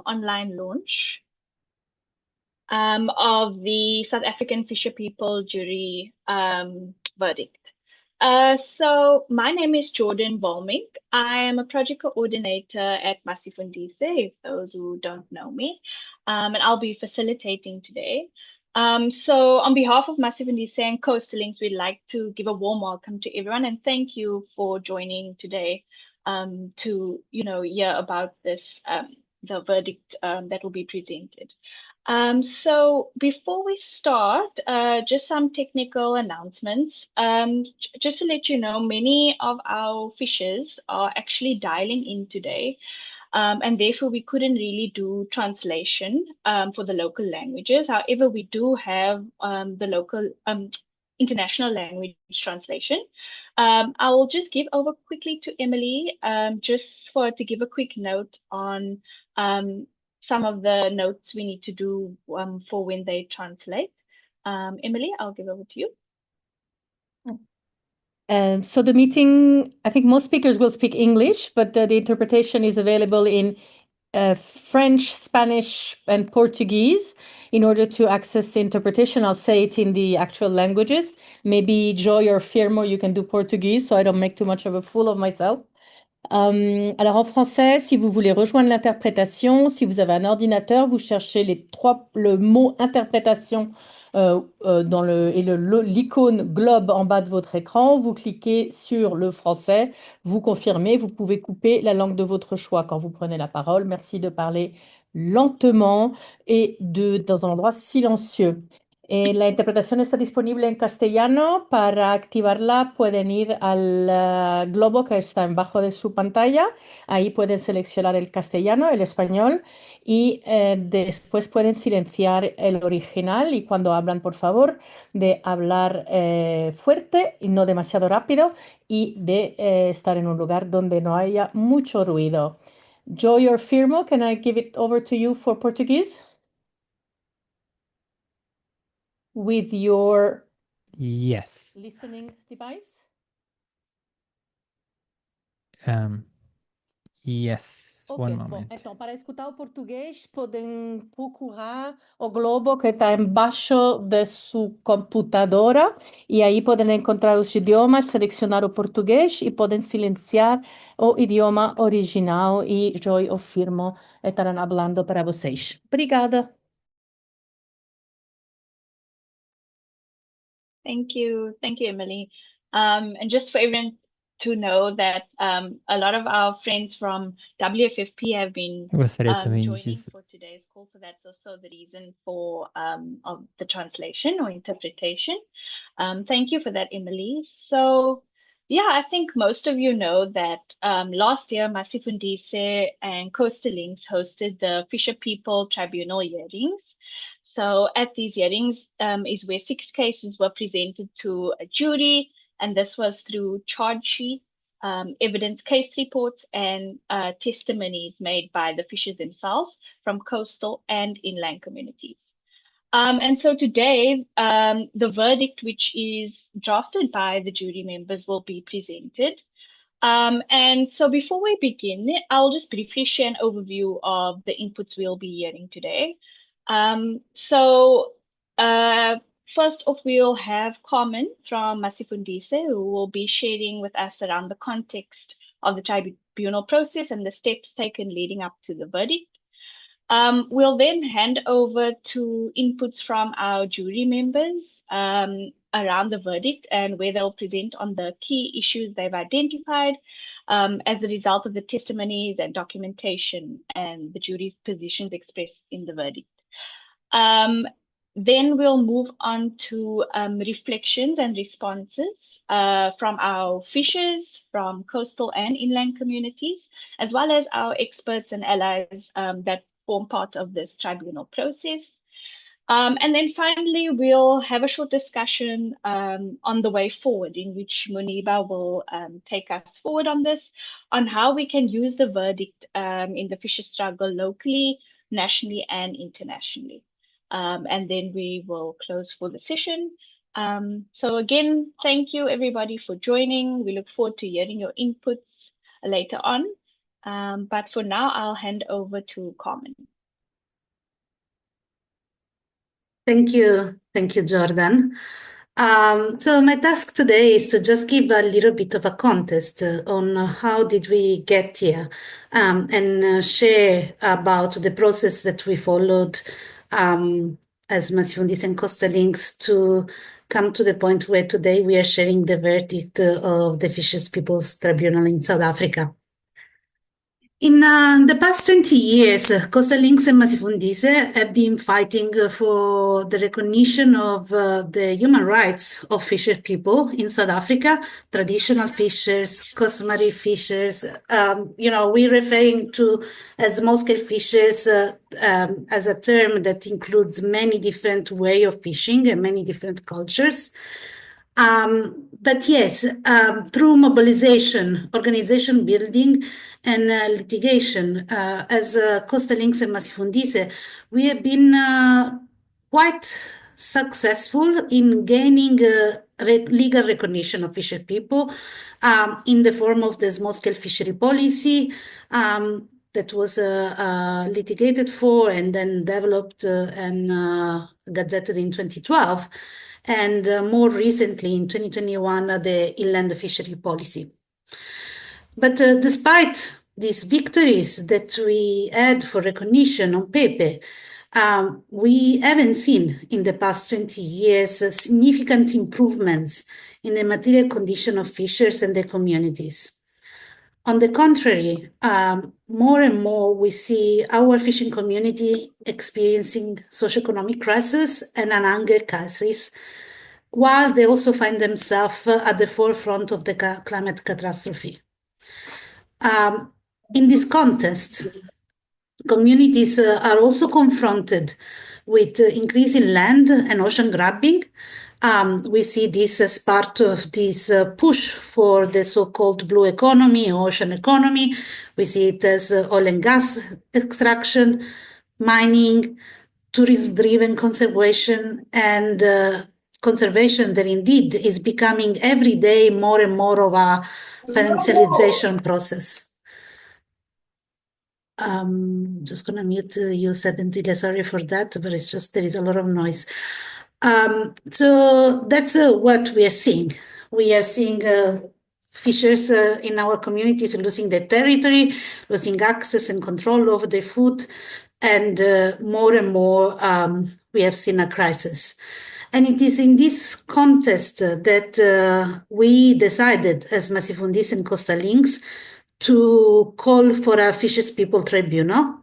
online launch of the South African Fisher People Jury verdict. So my name is Jordan Volmink. I am a project coordinator at Masifundise, if those who don't know me, and I'll be facilitating today. So on behalf of Masifundise and Coastal Links, we'd like to give a warm welcome to everyone and thank you for joining today to hear about this the verdict that will be presented. So before we start, just some technical announcements. Just to let you know, many of our fishers are actually dialing in today, and therefore we couldn't really do translation for the local languages. However, we do have the local international language translation. I will just give over quickly to Emily, just to give a quick note on some of the notes we need to do for when they translate. Emily, I'll give over to you. So the meeting, I think most speakers will speak English, but the interpretation is available in French, Spanish, and Portuguese. In order to access interpretation, I'll say it in the actual languages. Maybe Joy or Firmo, you can do Portuguese, so I don't make too much of a fool of myself. Alors en français, si vous voulez rejoindre l'interprétation, si vous avez un ordinateur, vous cherchez le mot interprétation dans l'icône globe en bas de votre écran, vous cliquez sur le français, vous confirmez, vous pouvez couper la langue de votre choix quand vous prenez la parole. Merci de parler lentement et dans un endroit silencieux. La interpretación está disponible en castellano. Para activarla pueden ir al globo que está debajo de su pantalla. Ahí pueden seleccionar el castellano, el español y después pueden silenciar el original y cuando hablan, por favor, de hablar fuerte y no demasiado rápido y de estar en un lugar donde no haya mucho ruido. Joy or Firmo, can I give it over to you for Portuguese? With your Yes. listening device? Yes. Ok, One bom, moment. então, para escutar o português, podem procurar o globo que está embaixo de sua computadora e aí podem encontrar os idiomas, selecionar o português e podem silenciar o idioma original e Joy ou Firmo estarão falando para vocês. Obrigada. Thank you, Emily. And just for everyone to know that a lot of our friends from WFFP have been joining for today's call, so that's also the reason for of the translation or interpretation. Thank you for that, Emily. So yeah, I think most of you know that last year Masifundise and Coastal Links hosted the Fisher People Tribunal hearings. So at these hearings is where 6 cases were presented to a jury, and this was through charge sheets, evidence case reports, and testimonies made by the fishers themselves from coastal and inland communities. And so today, the verdict, which is drafted by the jury members, will be presented. And so before we begin, I'll just briefly share an overview of the inputs we'll be hearing today. First off, we'll have Carmen from Masifundise, who will be sharing with us around the context of the tribunal process and the steps taken leading up to the verdict. We'll then hand over to inputs from our jury members around the verdict and where they'll present on the key issues they've identified as a result of the testimonies and documentation and the jury's positions expressed in the verdict. Then we'll move on to reflections and responses from our fishers, from coastal and inland communities, as well as our experts and allies that form part of this tribunal process. And then finally, we'll have a short discussion on the way forward, in which Muniba will take us forward on this, on how we can use the verdict in the fisher struggle locally, nationally, and internationally. And then we will close for the session. So again, thank you everybody for joining. We look forward to hearing your inputs later on. But for now, I'll hand over to Carmen. Thank you, Jordan. So my task today is to just give a little bit of a context on how did we get here, and share about the process that we followed as Masifundise and Coastal Links to come to the point where today we are sharing the verdict of the Fisher People Tribunal in South Africa. In the past 20 years, Coastal Links and Masifundise have been fighting for the recognition of the human rights of fisher people in South Africa, traditional fishers, customary fishers. We're referring to as small-scale fishers as a term that includes many different ways of fishing and many different cultures. But yes, through mobilization, organization building, and litigation, as Coastal Links and Masifundise, we have been quite successful in gaining legal recognition of fisher people in the form of the small-scale fishery policy that was litigated for and then developed and gazetted in 2012. And more recently, in 2021, the inland fishery policy. But despite these victories that we had for recognition on paper, we haven't seen in the past 20 years significant improvements in the material condition of fishers and their communities. On the contrary, more and more we see our fishing community experiencing socioeconomic crisis and an hunger crisis, while they also find themselves at the forefront of the climate catastrophe. In this context, communities are also confronted with increasing land and ocean grabbing. We see this as part of this push for the so-called blue economy, ocean economy. We see it as oil and gas extraction, mining, tourism-driven conservation, and conservation that indeed is becoming every day more and more of a financialization process. Just gonna mute you, Sebentile, sorry for that, but it's just there is a lot of noise. So that's what we are seeing. We are seeing fishers in our communities losing their territory, losing access and control over their food, and more we have seen a crisis. And it is in this context that we decided as Masifundise and Coastal Links to call for a Fisher People Tribunal.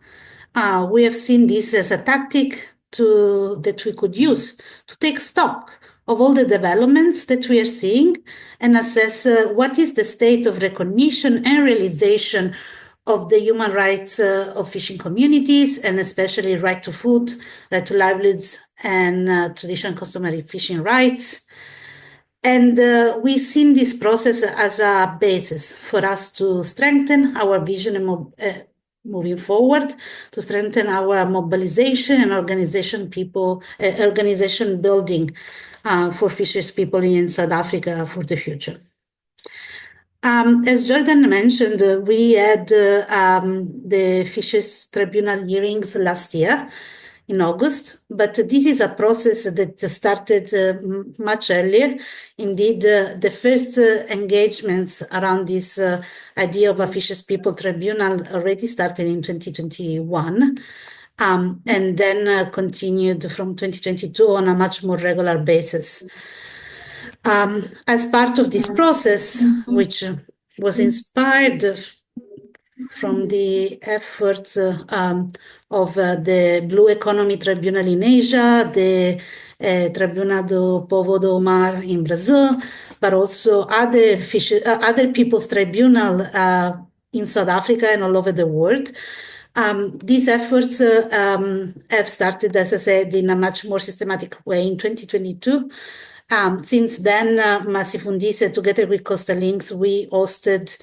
We have seen this as a tactic that we could use to take stock of all the developments that we are seeing and assess what is the state of recognition and realization of the human rights of fishing communities, and especially right to food, right to livelihoods, and traditional customary fishing rights. And we've seen this process as a basis for us to strengthen our vision and moving forward, to strengthen our mobilization and organization building for fishers people in South Africa for the future. As Jordan mentioned, we had the Fishers Tribunal hearings last year in August, but this is a process that started much earlier. Indeed, the first engagements around this idea of a Fishers People Tribunal already started in 2021. And then continued from 2022 on a much more regular basis. As part of this process, which was inspired from the efforts of the Blue Economy Tribunal in Asia, the Tribunal do Povo do Mar in Brazil, but also other people's tribunal in South Africa and all over the world. These efforts have started, as I said, in a much more systematic way in 2022. Since then, Masifundise, together with Coastal Links, we hosted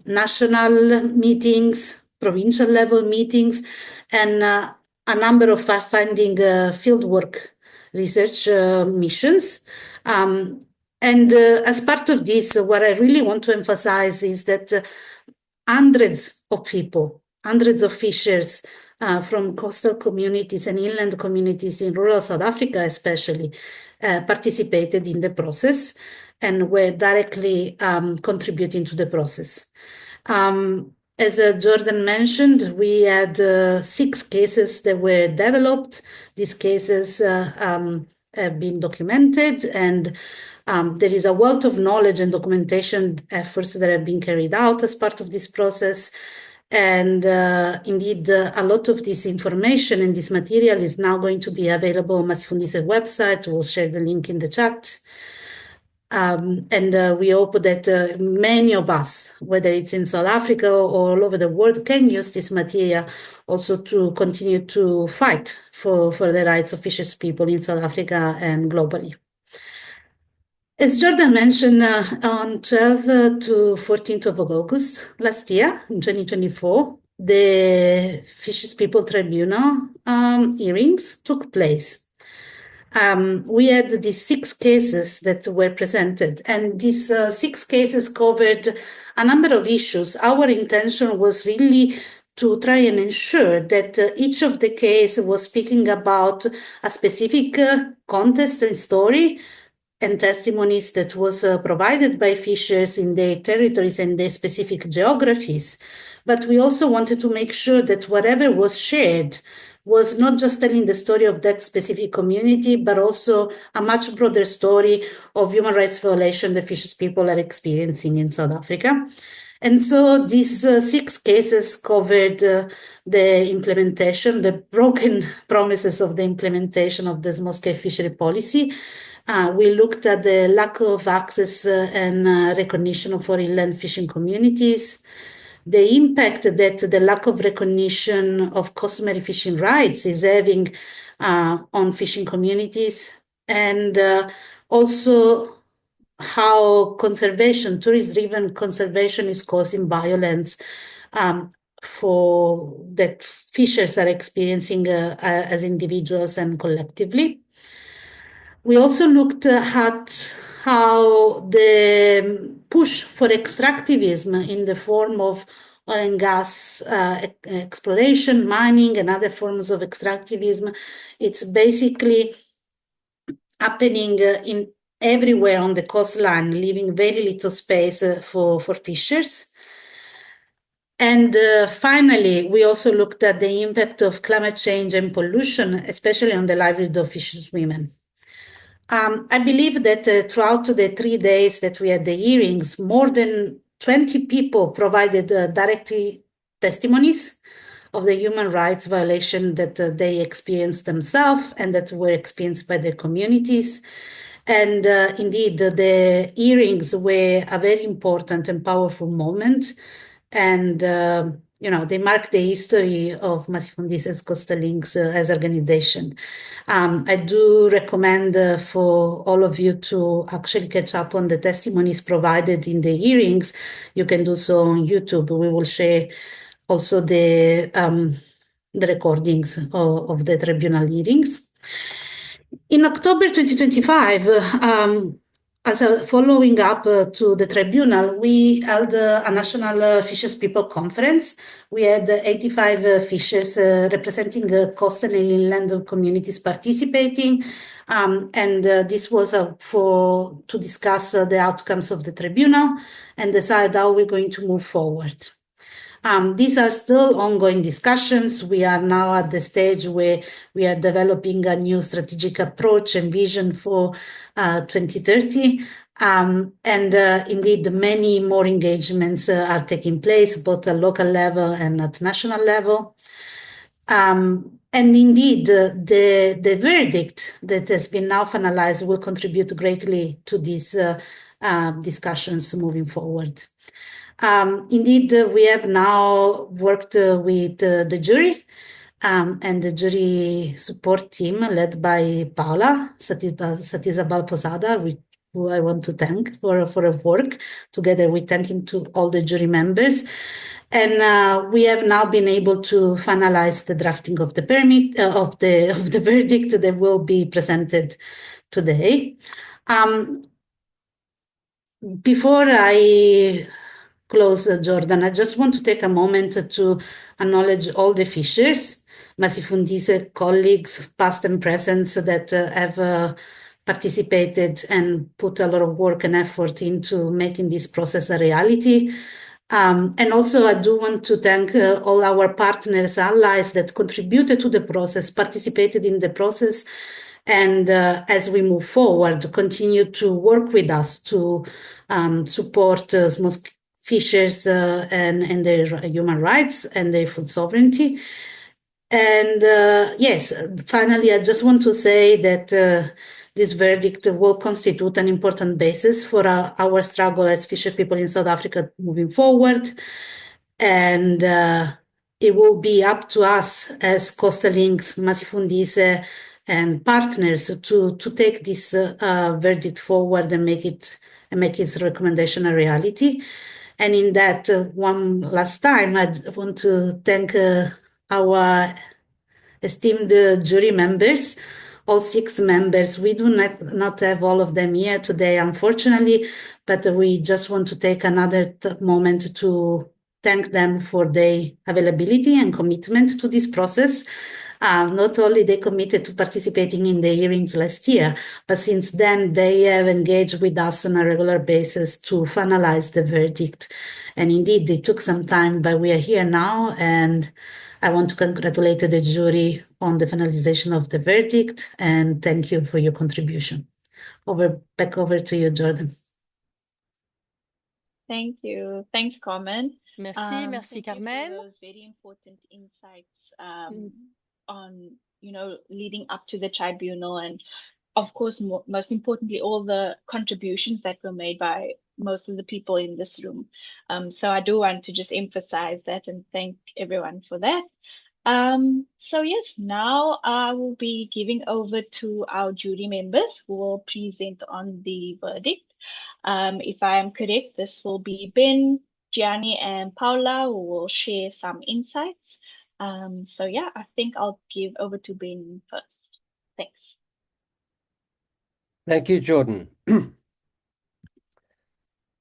national meetings, provincial level meetings, and a number of fact-finding fieldwork research missions. And as part of this, what I really want to emphasize is that hundreds of people, hundreds of fishers from coastal communities and inland communities in rural South Africa especially participated in the process and were directly contributing to the process. As Jordan mentioned, we had 6 cases that were developed. These cases have been documented, and there is a wealth of knowledge and documentation efforts that have been carried out as part of this process. And indeed, a lot of this information and this material is now going to be available on Masifundise's website. We'll share the link in the chat. And we hope that many of us, whether it's in South Africa or all over the world, can use this material also to continue to fight for the rights of fishes people in South Africa and globally. As Jordan mentioned, on 12th to 14th of August last year, in 2024, the Fisher People Tribunal hearings took place. We had these 6 cases that were presented, and these 6 cases covered a number of issues. Our intention was really to try and ensure that each of the cases was speaking about a specific context and story and testimonies that was provided by fishers in their territories and their specific geographies. But we also wanted to make sure that whatever was shared was not just telling the story of that specific community, but also a much broader story of human rights violation the fishes people are experiencing in South Africa. And so these 6 cases covered the implementation, the broken promises of the implementation of the small-scale fishery policy. We looked at the lack of access and recognition for inland fishing communities, the impact that the lack of recognition of customary fishing rights is having on fishing communities, and also how conservation, tourist-driven conservation, is causing violence for that fishers are experiencing as individuals and collectively. We also looked at how the push for extractivism in the form of oil and gas exploration, mining, and other forms of extractivism, it's basically happening in everywhere on the coastline, leaving very little space for fishers. And finally, we also looked at the impact of climate change and pollution, especially on the livelihood of fisherwomen. I believe that throughout the 3 days that we had the hearings, more than 20 people provided direct testimonies of the human rights violation that they experienced themselves and that were experienced by their communities. And indeed, the hearings were a very important and powerful moment. And they mark the history of Masifundise and Coastal Links as organization. I do recommend for all of you to actually catch up on the testimonies provided in the hearings. You can do so on YouTube. We will share also the recordings of the tribunal hearings. In October 2025, as a following up to the tribunal, we held a national Fisher People conference. We had 85 fishers representing coastal and inland communities participating, and this was to discuss the outcomes of the tribunal and decide how we're going to move forward. These are still ongoing discussions. We are now at the stage where we are developing a new strategic approach and vision for 2030. Indeed, many more engagements are taking place, both at local level and at national level. And indeed, the verdict that has been now finalized will contribute greatly to these discussions moving forward. Indeed, we have now worked with the jury and the jury support team led by Paola Satizabal Posada, who I want to thank for her work, together with thanking to all the jury members. And we have now been able to finalize the drafting of the permit of the verdict that will be presented today. Before I close, Jordan, I just want to take a moment to acknowledge all the fishers, Masifundise colleagues, past and present, that have participated and put a lot of work and effort into making this process a reality. And also, I do want to thank all our partners, allies that contributed to the process, participated in the process, and as we move forward, continue to work with us to support small fishers and their human rights and their food sovereignty. And yes, finally, I just want to say that this verdict will constitute an important basis for our struggle as fisher people in South Africa moving forward. And it will be up to us as Coastal Links, Masifundise, and partners to take this verdict forward and make its recommendation a reality. And in that, one last time, I want to thank our esteemed jury members, all 6 members. We do not have all of them here today, unfortunately, but we just want to take another moment to thank them for their availability and commitment to this process. Not only they committed to participating in the hearings last year, but since then they have engaged with us on a regular basis to finalize the verdict. And indeed, it took some time, but we are here now, and I want to congratulate the jury on the finalization of the verdict, and thank you for your contribution. Back over to you, Jordan. Thank you. Thanks, Carmen. Merci, Thank you Carmen. for those very important insights on, leading up to the tribunal, and of course, most importantly, all the contributions that were made by most of the people in this room. So I do want to just emphasize that and thank everyone for that. So yes, now I will be giving over to our jury members who will present on the verdict. If I am correct, this will be Ben, Gianni, and Paula who will share some insights. So yeah, I think I'll give over to Ben first. Thanks. Thank you, Jordan.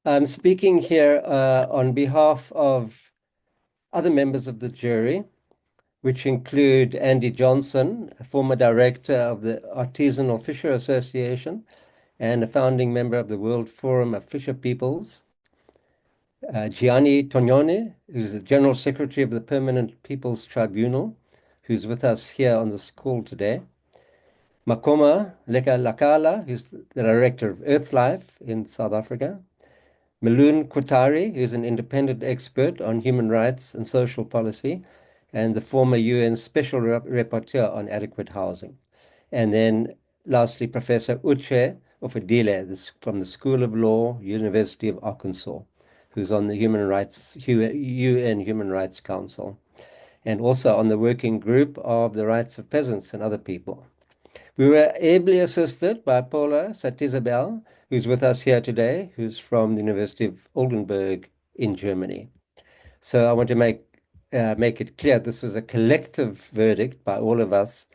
I'm speaking here on behalf of other members of the jury, which include Andy Johnson, a former director of the Artisanal Fisher Association and a founding member of the World Forum of Fisher Peoples, Gianni Tognoni, who's the General Secretary of the Permanent People's Tribunal, who's with us here on this call today, Makoma Lekalakala, who's the Director of Earthlife in South Africa, Malun Kutari, who's an independent expert on human rights and social policy, and the former UN Special Rapporteur on adequate housing. And then lastly, Professor Uche Ofedile from the School of Law, University of Arkansas, who's on the UN Human Rights Council, and also on the working group of the rights of peasants and other people. We were ably assisted by Paula Satizabel, who's with us here today, who's from the University of Oldenburg in Germany. So I want to make it clear this was a collective verdict by all of us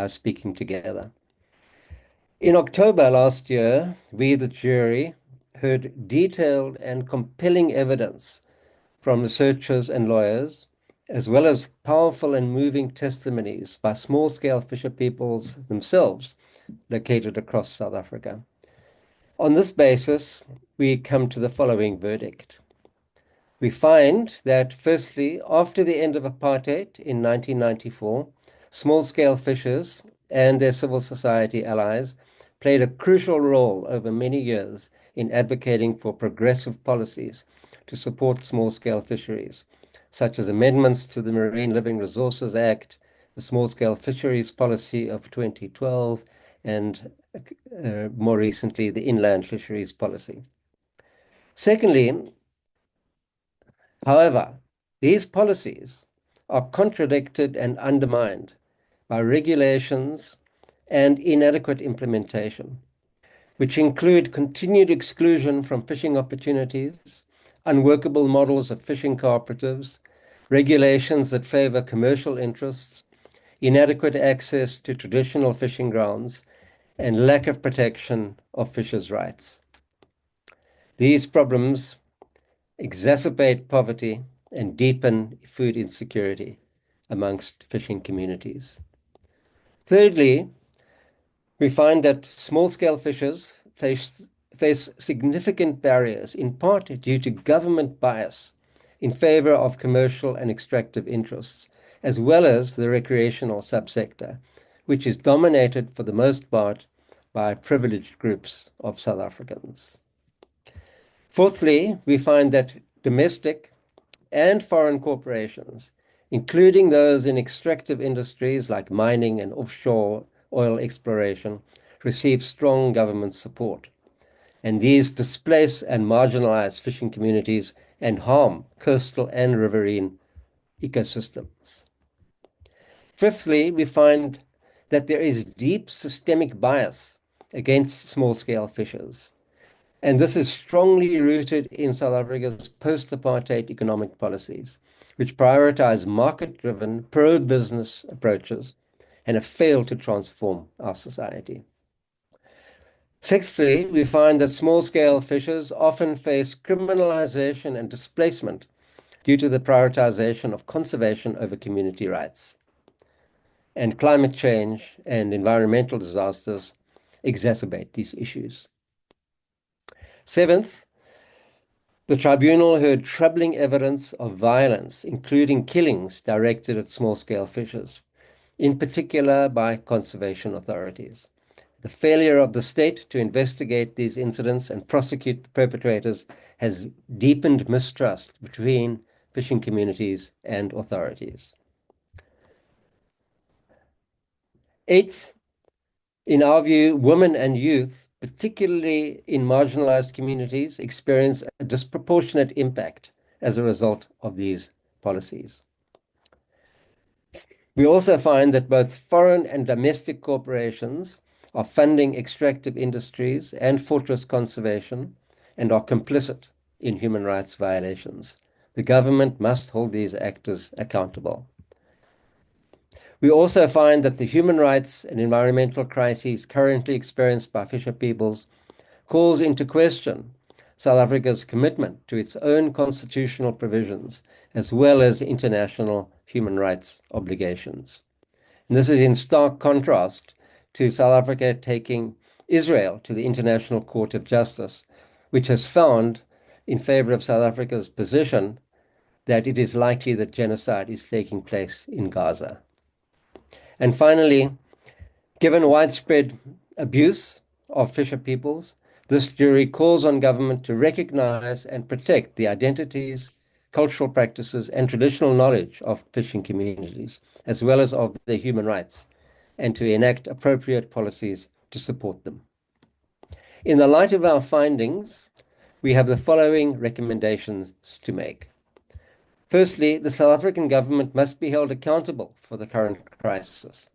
speaking together. In October last year, we, the jury, heard detailed and compelling evidence from researchers and lawyers, as well as powerful and moving testimonies by small-scale fisher peoples themselves located across South Africa. On this basis, we come to the following verdict. We find that, firstly, after the end of apartheid in 1994, small-scale fishers and their civil society allies played a crucial role over many years in advocating for progressive policies to support small-scale fisheries, such as amendments to the Marine Living Resources Act, the Small-Scale Fisheries Policy of 2012, and more recently, the Inland Fisheries Policy. Secondly, however, these policies are contradicted and undermined by regulations and inadequate implementation, which include continued exclusion from fishing opportunities, unworkable models of fishing cooperatives, regulations that favor commercial interests, inadequate access to traditional fishing grounds, and lack of protection of fishers' rights. These problems exacerbate poverty, and deepen food insecurity amongst fishing communities. Thirdly, we find that small-scale fishers face significant barriers, in part due to government bias in favor of commercial and extractive interests, as well as the recreational subsector, which is dominated for the most part by privileged groups of South Africans. Fourthly, we find that domestic and foreign corporations, including those in extractive industries like mining and offshore oil exploration, receive strong government support. And these displace and marginalize fishing communities and harm coastal and riverine ecosystems. Fifthly, we find that there is deep systemic bias against small-scale fishers. And this is strongly rooted in South Africa's post-apartheid economic policies, which prioritize market-driven, pro-business approaches and have failed to transform our society. Sixthly, we find that small-scale fishers often face criminalization and displacement due to the prioritization of conservation over community rights. And climate change and environmental disasters exacerbate these issues. Seventh, the tribunal heard troubling evidence of violence, including killings directed at small-scale fishers, in particular by conservation authorities. The failure of the state to investigate these incidents and prosecute the perpetrators has deepened mistrust between fishing communities and authorities. Eighth, in our view, women and youth, particularly in marginalized communities, experience a disproportionate impact as a result of these policies. We also find that both foreign and domestic corporations are funding extractive industries and fortress conservation and are complicit in human rights violations. The government must hold these actors accountable. We also find that the human rights and environmental crises currently experienced by fisher peoples calls into question South Africa's commitment to its own constitutional provisions, as well as international human rights obligations. And this is in stark contrast to South Africa taking Israel to the International Court of Justice, which has found, in favor of South Africa's position, that it is likely that genocide is taking place in Gaza. And finally, given widespread abuse of fisher peoples, this jury calls on government to recognize and protect the identities, cultural practices, and traditional knowledge of fishing communities, as well as of their human rights, and to enact appropriate policies to support them. In the light of our findings, we have the following recommendations to make. Firstly, the South African government must be held accountable for the current crisis,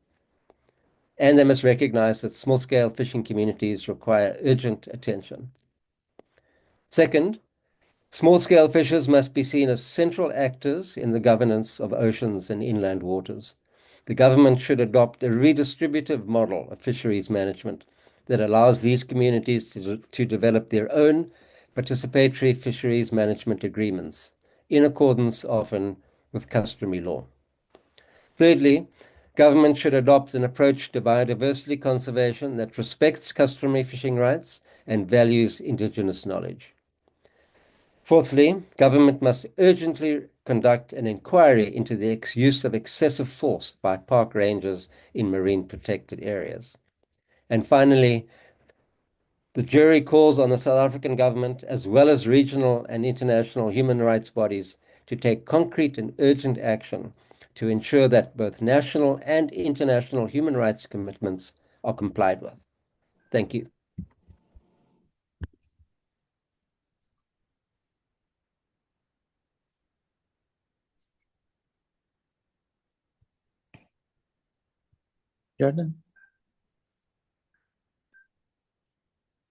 and they must recognize that small-scale fishing communities require urgent attention. Second, small-scale fishers must be seen as central actors in the governance of oceans and inland waters. The government should adopt a redistributive model of fisheries management that allows these communities to develop their own participatory fisheries management agreements, in accordance often with customary law. Thirdly, government should adopt an approach to biodiversity conservation that respects customary fishing rights and values indigenous knowledge. Fourthly, government must urgently conduct an inquiry into the use of excessive force by park rangers in marine protected areas. And finally, the jury calls on the South African government, as well as regional and international human rights bodies, to take concrete and urgent action to ensure that both national and international human rights commitments are complied with. Thank you. Jordan?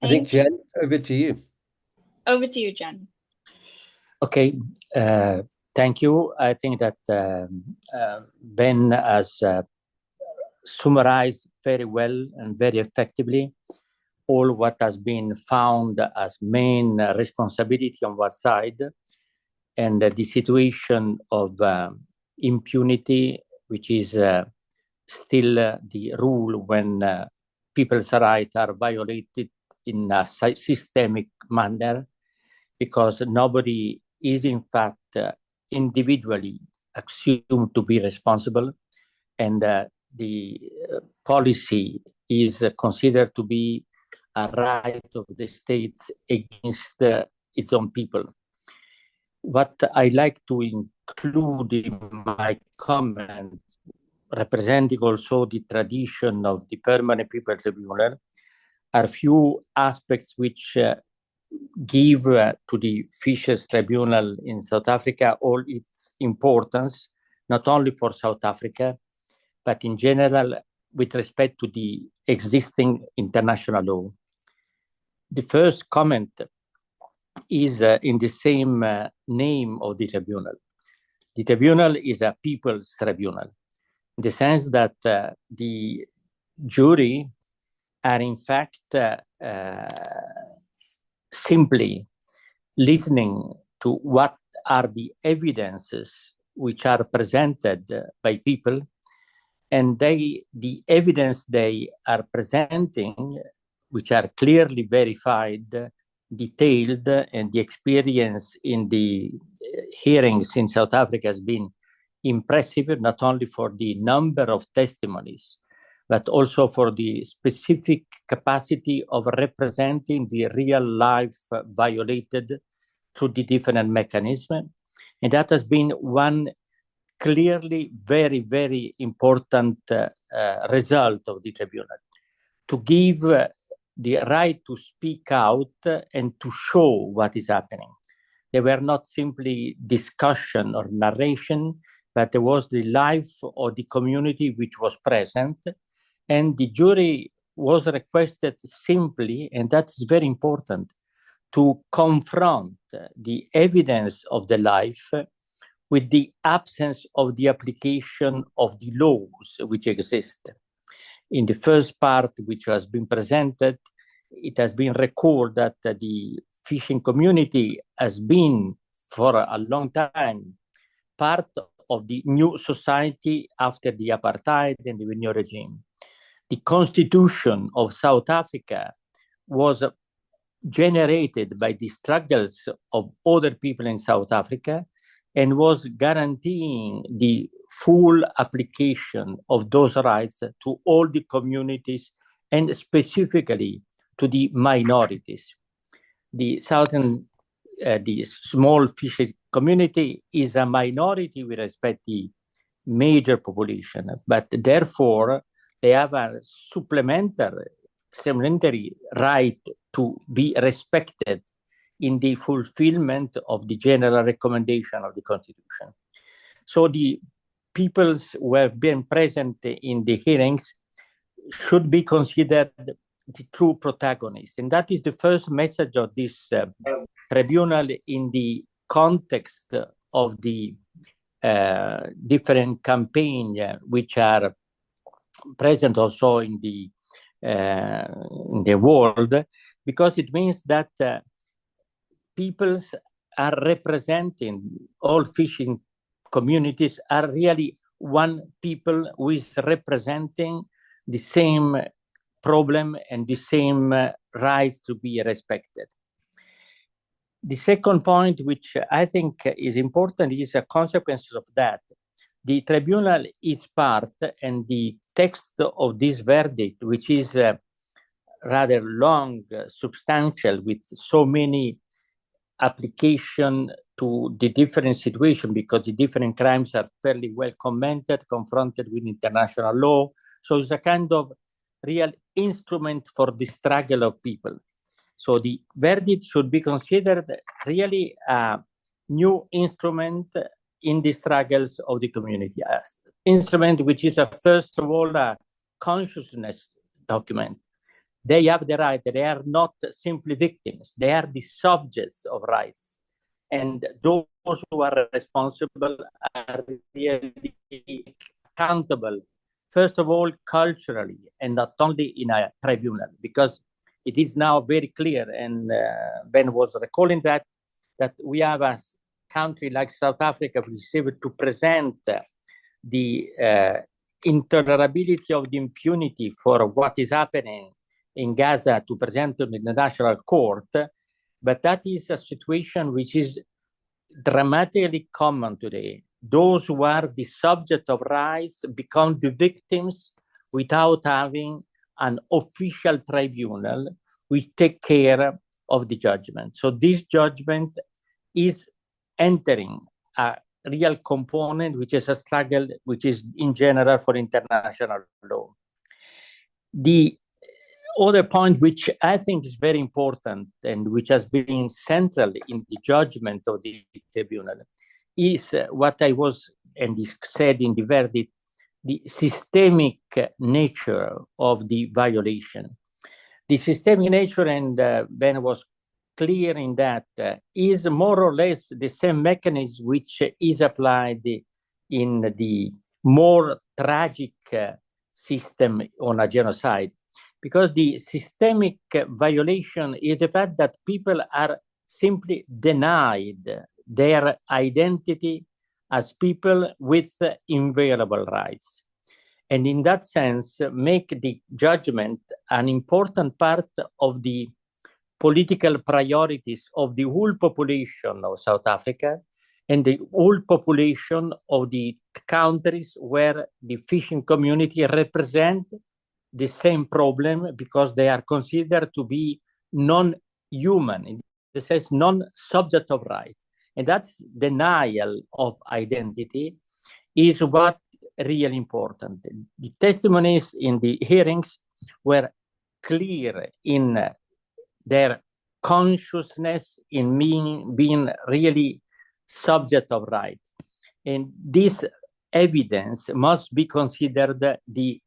I think, Jan, over to you. Over to you, Jan. Okay, thank you. I think that Ben has summarized very well and very effectively all what has been found as main responsibility on one side and the situation of impunity, which is still the rule when people's rights are violated in a systemic manner, because nobody is in fact individually assumed to be responsible, and the policy is considered to be a right of the states against its own people. What I like to include in my comments, representing also the tradition of the Permanent People Tribunal, are few aspects which give to the Fisher Tribunal in South Africa all its importance, not only for South Africa, but in general with respect to the existing international law. The first comment is in the same name of the tribunal. The tribunal is a people's tribunal, in the sense that the jury are in fact simply listening to what are the evidences which are presented by people, and the evidence they are presenting, which are clearly verified, detailed, and the experience in the hearings in South Africa has been impressive, not only for the number of testimonies, but also for the specific capacity of representing the real life violated through the different mechanisms. And that has been one clearly very, very important result of the tribunal, to give the right to speak out and to show what is happening. They were not simply discussion or narration, but there was the life of the community which was present, and the jury was requested simply, and that's very important, to confront the evidence of the life with the absence of the application of the laws which exist. In the first part, which has been presented, it has been recalled that the fishing community has been, for a long time, part of the new society after the apartheid and the new regime. The constitution of South Africa was generated by the struggles of other people in South Africa, and was guaranteeing the full application of those rights to all the communities, and specifically to the minorities. The the small fishing community is a minority with respect to the major population, but therefore they have a supplementary right to be respected in the fulfillment of the general recommendation of the Constitution. So the peoples who have been present in the hearings should be considered the true protagonists. And that is the first message of this tribunal in the context of the different campaigns which are present also in the world, because it means that peoples are representing, all fishing communities are really one people who is representing the same problem and the same rights to be respected. The second point, which I think is important, is a consequence of that. The tribunal is part, and the text of this verdict, which is rather long, substantial, with so many application to the different situation, because the different crimes are fairly well commented, confronted with international law. So it's a kind of real instrument for the struggle of people. So the verdict should be considered really a new instrument in the struggles of the community. Instrument which is, first of all, a consciousness document. They have the right, they are not simply victims, they are the subjects of rights. And those who are responsible are really accountable, first of all, culturally, and not only in a tribunal, because it is now very clear, and Ben was recalling that we have a country like South Africa is able to present the intolerability of the impunity for what is happening in Gaza to present them in the national court, but that is a situation which is dramatically common today. Those who are the subject of rights become the victims without having an official tribunal which take care of the judgment. So this judgment is entering a real component, which is a struggle, which is in general for international law. The other point, which I think is very important and which has been central in the judgment of the tribunal, is what I was, and is said in the verdict, the systemic nature of the violation. The systemic nature, and Ben was clear in that, is more or less the same mechanism which is applied in the more tragic system on a genocide. Because the systemic violation is the fact that people are simply denied their identity as people with inviolable rights. And in that sense, make the judgment an important part of the political priorities of the whole population of South Africa and the whole population of the countries where the fishing community represent the same problem, because they are considered to be non-human, in the sense non-subject of right. And that's denial of identity is what really important. The testimonies in the hearings were clear in their consciousness in being really subject of right. And this evidence must be considered the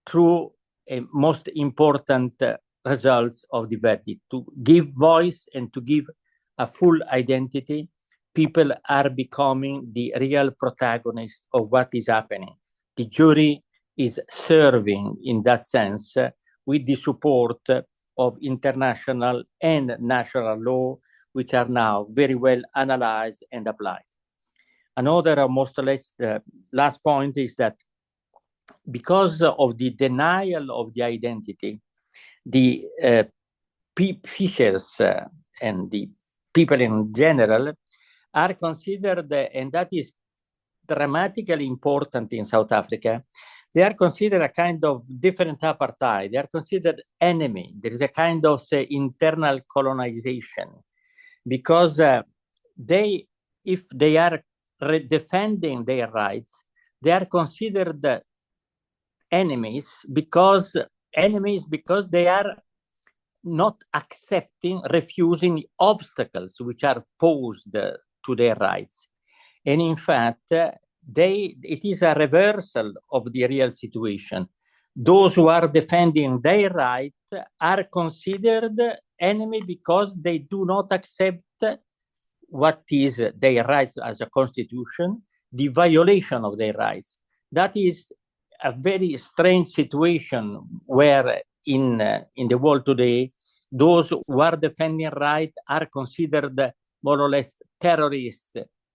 true and most important results of the verdict. To give voice and to give a full identity, people are becoming the real protagonists of what is happening. The jury is serving, in that sense, with the support of international and national law, which are now very well analyzed and applied. Another most or less last point is that because of the denial of the identity, the fishers and the people in general are considered, and that is dramatically important in South Africa, they are considered a kind of different apartheid. They are considered enemy. There is a kind of, say, internal colonization, because if they are defending their rights, they are considered enemies because they are not refusing obstacles which are posed to their rights. And in fact, it is a reversal of the real situation. Those who are defending their right are considered enemy because they do not accept what is their rights as a constitution, the violation of their rights. That is a very strange situation where in the world today, those who are defending rights are considered more or less terrorists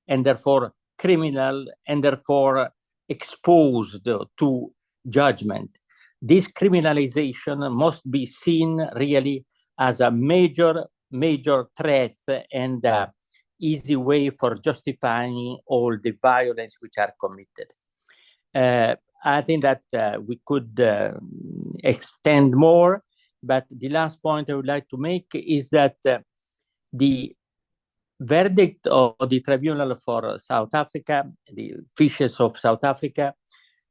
and therefore criminal and therefore exposed to judgment. This criminalization must be seen really as a major threat and easy way for justifying all the violence which are committed. I think that we could extend more, but the last point I would like to make is that the verdict of the Tribunal for South Africa, the fishers of South Africa,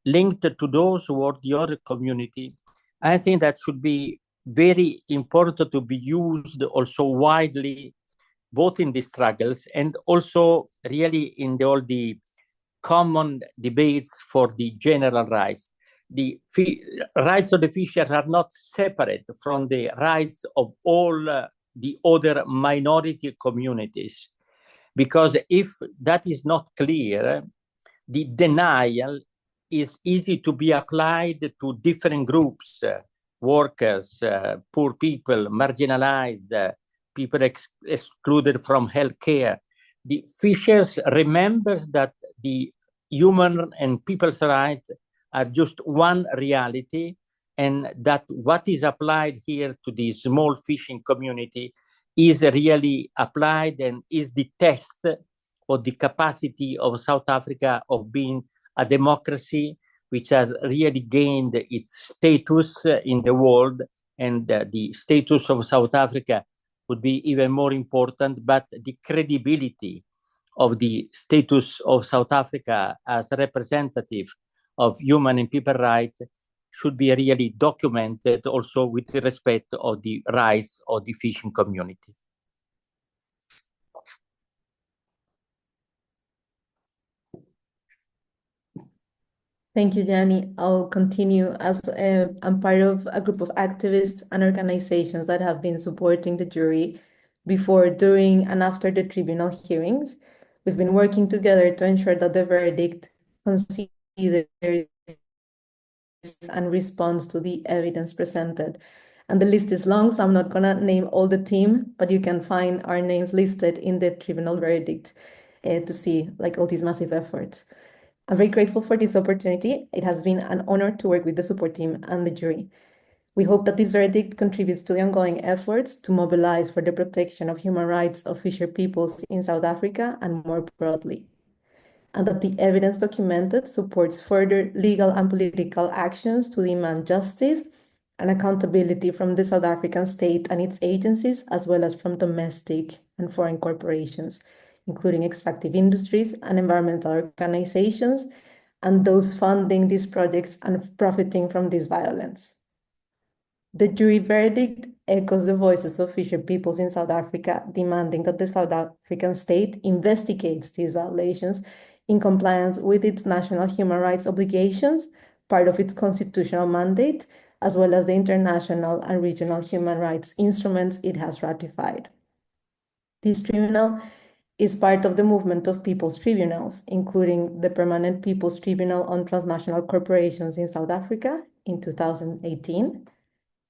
linked to those who are the other community, I think that should be very important to be used also widely, both in the struggles and also really in all the common debates for the general rights. The rights of the fishers are not separate from the rights of all the other minority communities, because if that is not clear, the denial is easy to be applied to different groups, workers, poor people, marginalized, people excluded from healthcare. the fishers remembers that the human and people's rights are just one reality, and that what is applied here to the small fishing community is really applied and is the test of the capacity of South Africa of being a democracy which has really gained its status in the world, and the status of South Africa would be even more important, but the credibility of the status of South Africa as a representative of human and people rights should be really documented also with respect of the rights of the fishing community. Thank you, Gianni. I'll continue as I'm part of a group of activists and organizations that have been supporting the jury before, during, and after the tribunal hearings. We've been working together to ensure that the verdict considers and responds to the evidence presented. And the list is long, so I'm not gonna name all the team, but you can find our names listed in the tribunal verdict to see like all these massive efforts. I'm very grateful for this opportunity. It has been an honor to work with the support team and the jury. We hope that this verdict contributes to the ongoing efforts to mobilize for the protection of human rights of fisher peoples in South Africa and more broadly, and that the evidence documented supports further legal and political actions to demand justice and accountability from the South African state and its agencies, as well as from domestic and foreign corporations, including extractive industries and environmental organizations, and those funding these projects and profiting from this violence. The jury verdict echoes the voices of fisher peoples in South Africa, demanding that the South African state investigates these violations in compliance with its national human rights obligations, part of its constitutional mandate, as well as the international and regional human rights instruments it has ratified. This tribunal is part of the movement of people's tribunals, including the Permanent People's Tribunal on Transnational Corporations in South Africa in 2018,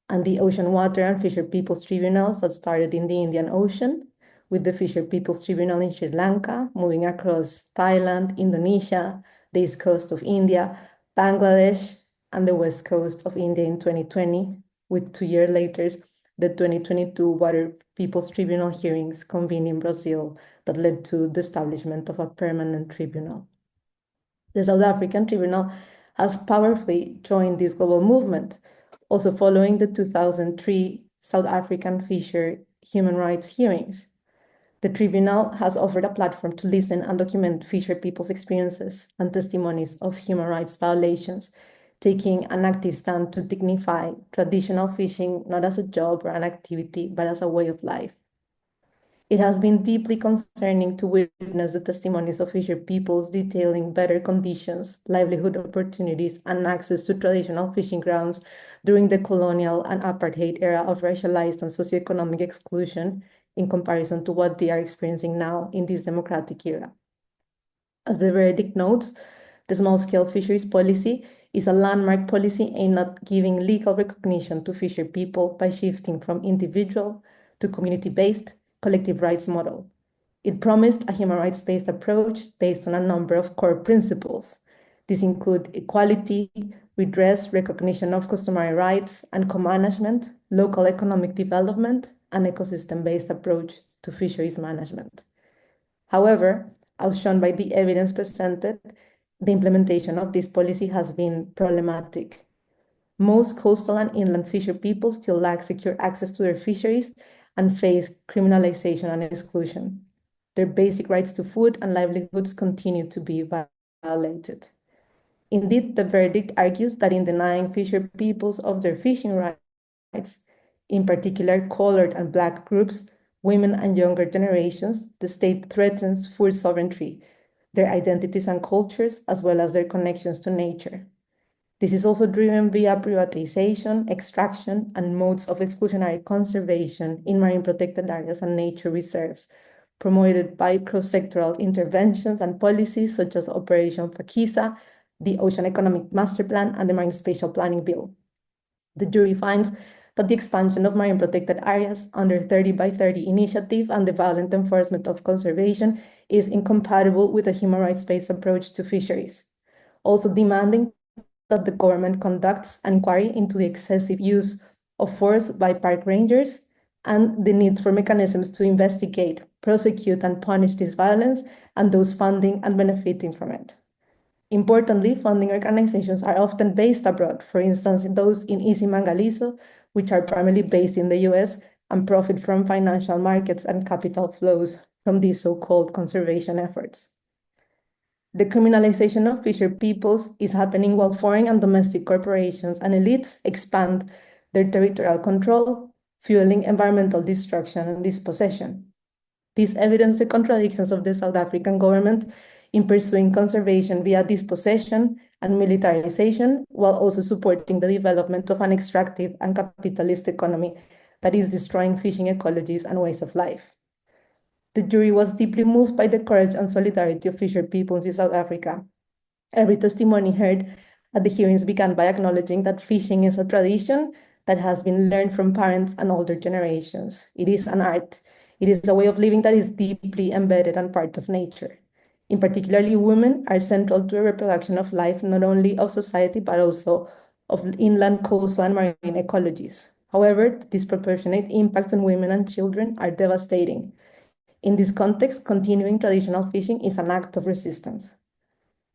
and the Ocean Water and Fisher People's Tribunals that started in the Indian Ocean, with the Fisher People's Tribunal in Sri Lanka, moving across Thailand, Indonesia, the east coast of India, Bangladesh, and the west coast of India in 2020, with 2 years later, the 2022 Water People's Tribunal hearings convened in Brazil that led to the establishment of a permanent tribunal. The South African tribunal has powerfully joined this global movement, also following the 2003 South African Fisher human rights hearings. The tribunal has offered a platform to listen and document fisher people's experiences and testimonies of human rights violations, taking an active stand to dignify traditional fishing not as a job or an activity, but as a way of life. It has been deeply concerning to witness the testimonies of fisher peoples detailing better conditions, livelihood opportunities, and access to traditional fishing grounds during the colonial and apartheid era of racialized and socioeconomic exclusion in comparison to what they are experiencing now in this democratic era. As the verdict notes, the small-scale fisheries policy is a landmark policy aimed at giving legal recognition to fisher people by shifting from individual to community-based collective rights model. It promised a human rights-based approach based on a number of core principles. These include equality, redress, recognition of customary rights, and co-management, local economic development, and ecosystem-based approach to fisheries management. However, as shown by the evidence presented, the implementation of this policy has been problematic. Most coastal and inland fisher people still lack secure access to their fisheries and face criminalization and exclusion. Their basic rights to food and livelihoods continue to be violated. Indeed, the verdict argues that in denying fisher peoples of their fishing rights, in particular colored and Black groups, women and younger generations, the state threatens food sovereignty, their identities and cultures, as well as their connections to nature. This is also driven via privatization, extraction, and modes of exclusionary conservation in marine protected areas and nature reserves, promoted by cross-sectoral interventions and policies such as Operation Fakisa, the Ocean Economic Master Plan, and the Marine Spatial Planning Bill. The jury finds that the expansion of marine protected areas under 30 by 30 initiative and the violent enforcement of conservation is incompatible with a human rights-based approach to fisheries. Also demanding that the government conducts an inquiry into the excessive use of force by park rangers and the need for mechanisms to investigate, prosecute, and punish this violence and those funding and benefiting from it. Importantly, funding organizations are often based abroad, for instance, those in Easy Mangaliso, which are primarily based in the US and profit from financial markets and capital flows from these so-called conservation efforts. The criminalization of fisher peoples is happening while foreign and domestic corporations and elites expand their territorial control, fueling environmental destruction and dispossession. This evidences the contradictions of the South African government in pursuing conservation via dispossession and militarization, while also supporting the development of an extractive and capitalist economy that is destroying fishing ecologies and ways of life. The jury was deeply moved by the courage and solidarity of fisher peoples in South Africa. Every testimony heard at the hearings began by acknowledging that fishing is a tradition that has been learned from parents and older generations. It is an art. It is a way of living that is deeply embedded and part of nature. In particularly, women are central to the reproduction of life, not only of society, but also of inland, coastal, and marine ecologies. However, the disproportionate impacts on women and children are devastating. In this context, continuing traditional fishing is an act of resistance.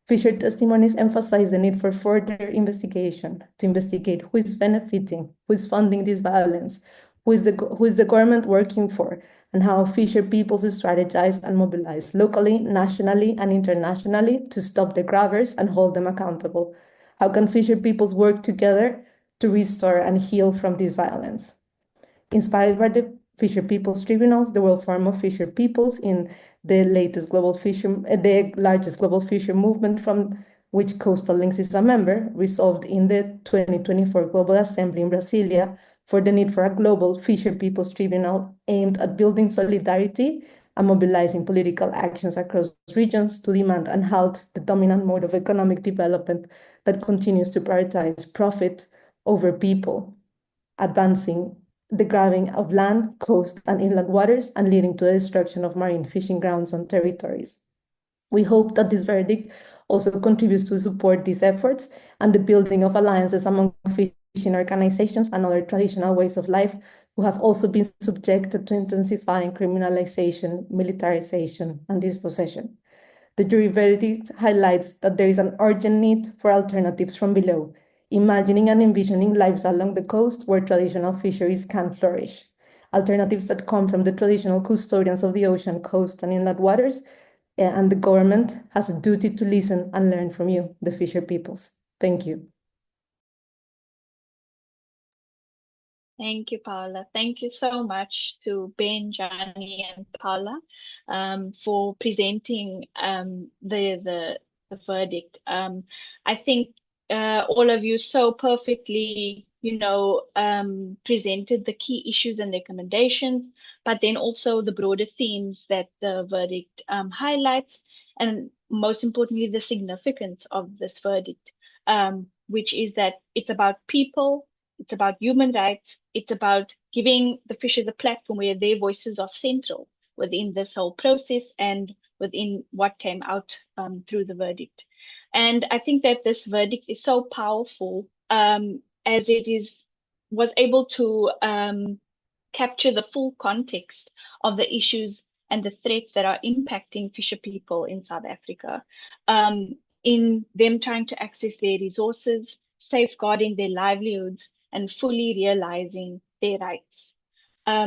Fisher testimonies emphasize the need for further investigation to investigate who is benefiting, who is funding this violence, who is the government working for, and how fisher peoples strategize and mobilize locally, nationally, and internationally to stop the grabbers and hold them accountable. How can fisher peoples work together to restore and heal from this violence? Inspired by the Fisher Peoples Tribunals, the World Forum of Fisher Peoples, in the largest global fisher movement from which Coastal Links is a member, resolved in the 2024 Global Assembly in Brasilia for the need for a global Fisher Peoples Tribunal aimed at building solidarity and mobilizing political actions across regions to demand and halt the dominant mode of economic development that continues to prioritize profit over people, advancing the grabbing of land, coast, and inland waters, and leading to the destruction of marine fishing grounds and territories. We hope that this verdict also contributes to support these efforts and the building of alliances among fishing organizations and other traditional ways of life who have also been subjected to intensifying criminalization, militarization, and dispossession. The jury verdict highlights that there is an urgent need for alternatives from below, imagining and envisioning lives along the coast where traditional fisheries can flourish. Alternatives that come from the traditional custodians of the ocean, coast, and inland waters, and the government has a duty to listen and learn from you, the fisher peoples. Thank you. Thank you, Paula. Thank you so much to Ben, Johnny, and Paula for presenting the verdict. I think all of you so perfectly, presented the key issues and recommendations, but then also the broader themes that the verdict highlights, and most importantly, the significance of this verdict, which is that it's about people, it's about human rights, it's about giving the fishers a platform where their voices are central within this whole process and within what came out through the verdict. And I think that this verdict is so powerful as it was able to capture the full context of the issues and the threats that are impacting fisher people in South Africa, in them trying to access their resources, safeguarding their livelihoods, and fully realizing their rights.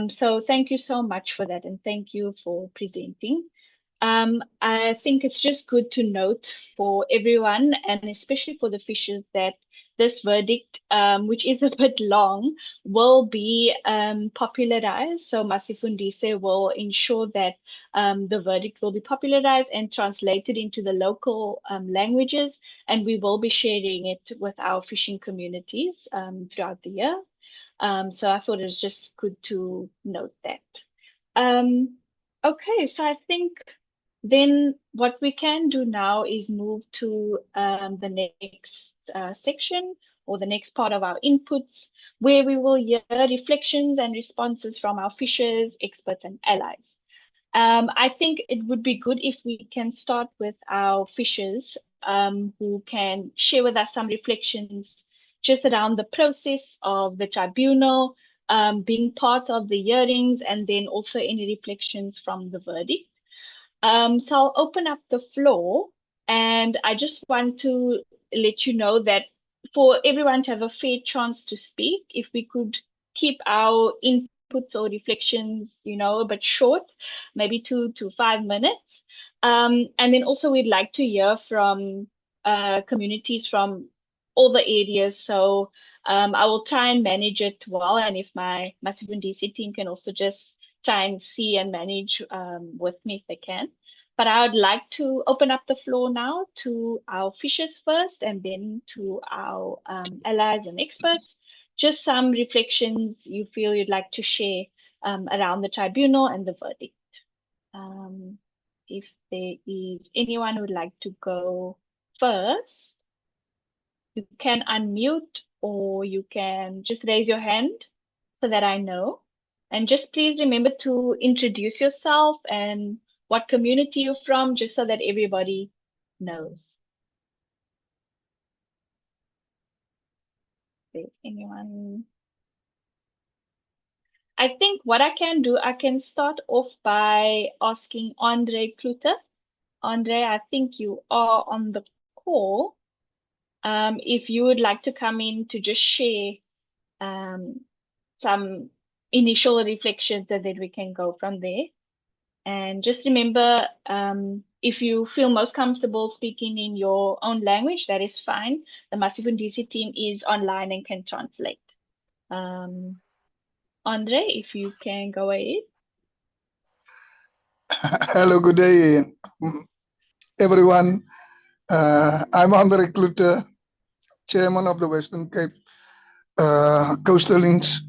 So thank you so much for that, and thank you for presenting. I think it's just good to note for everyone, and especially for the fishers, that this verdict, which is a bit long, will be popularized. So Masifundise will ensure that the verdict will be popularized and translated into the local languages, and we will be sharing it with our fishing communities throughout the year. So I thought it was just good to note that. Okay, so I think then what we can do now is move to the next section, or the next part of our inputs, where we will hear reflections and responses from our fishers, experts, and allies. I think it would be good if we can start with our fishers, who can share with us some reflections just around the process of the tribunal, being part of the hearings, and then also any reflections from the verdict. So I'll open up the floor, and I just want to let you know that for everyone to have a fair chance to speak, if we could keep our inputs or reflections, a bit short, maybe 2 to 5 minutes. And then also we'd like to hear from communities from all the areas. So I will try and manage it well, and if my Masifundise team can also just try and see and manage with me if they can. But I would like to open up the floor now to our fishers first, and then to our allies and experts. Just some reflections you feel you'd like to share around the tribunal and the verdict. If there is anyone who would like to go first, you can unmute, or you can just raise your hand so that I know. And just please remember to introduce yourself and what community you're from, just so that everybody knows. If there's anyone. I think what I can do, I can start off by asking Andre Kluter. Andre, I think you are on the call. If you would like to come in to just share some initial reflections, and then we can go from there. And just remember, if you feel most comfortable speaking in your own language, that is fine. The Masifundise team is online and can translate. Andre, if you can go ahead. Hello, good day, everyone. I'm Andre Kluter, chairman of the Western Cape Coastal Links.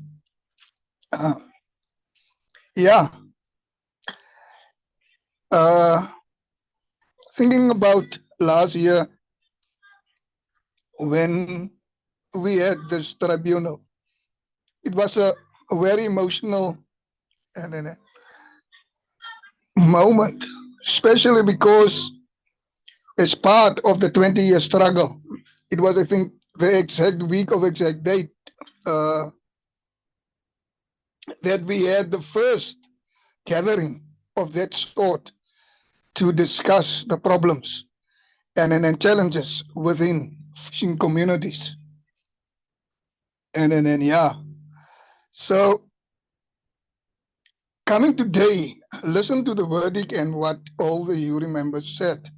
Thinking about last year when we had this tribunal, it was a very emotional moment, especially because as part of the 20-year struggle, it was, I think, the exact week of exact date that we had the first gathering of that sort to discuss the problems and challenges within fishing communities. So coming today, listen to the verdict and what all the jury members said.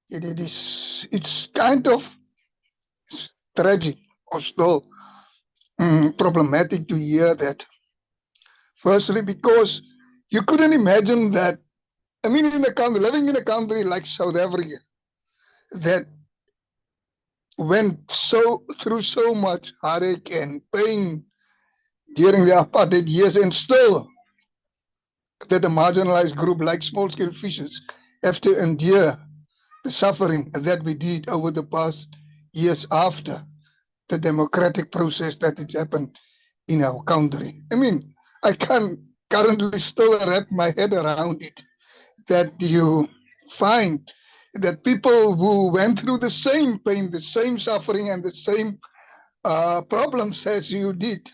It's kind of tragic or still problematic to hear that. Firstly, because you couldn't imagine that, living in a country like South Africa that went through so much heartache and pain during the apartheid years, and still that a marginalized group like small-scale fishers have to endure the suffering that we did over the past years after the democratic process that has happened in our country. I can currently still wrap my head around it, that you find that people who went through the same pain, the same suffering, and the same problems as you did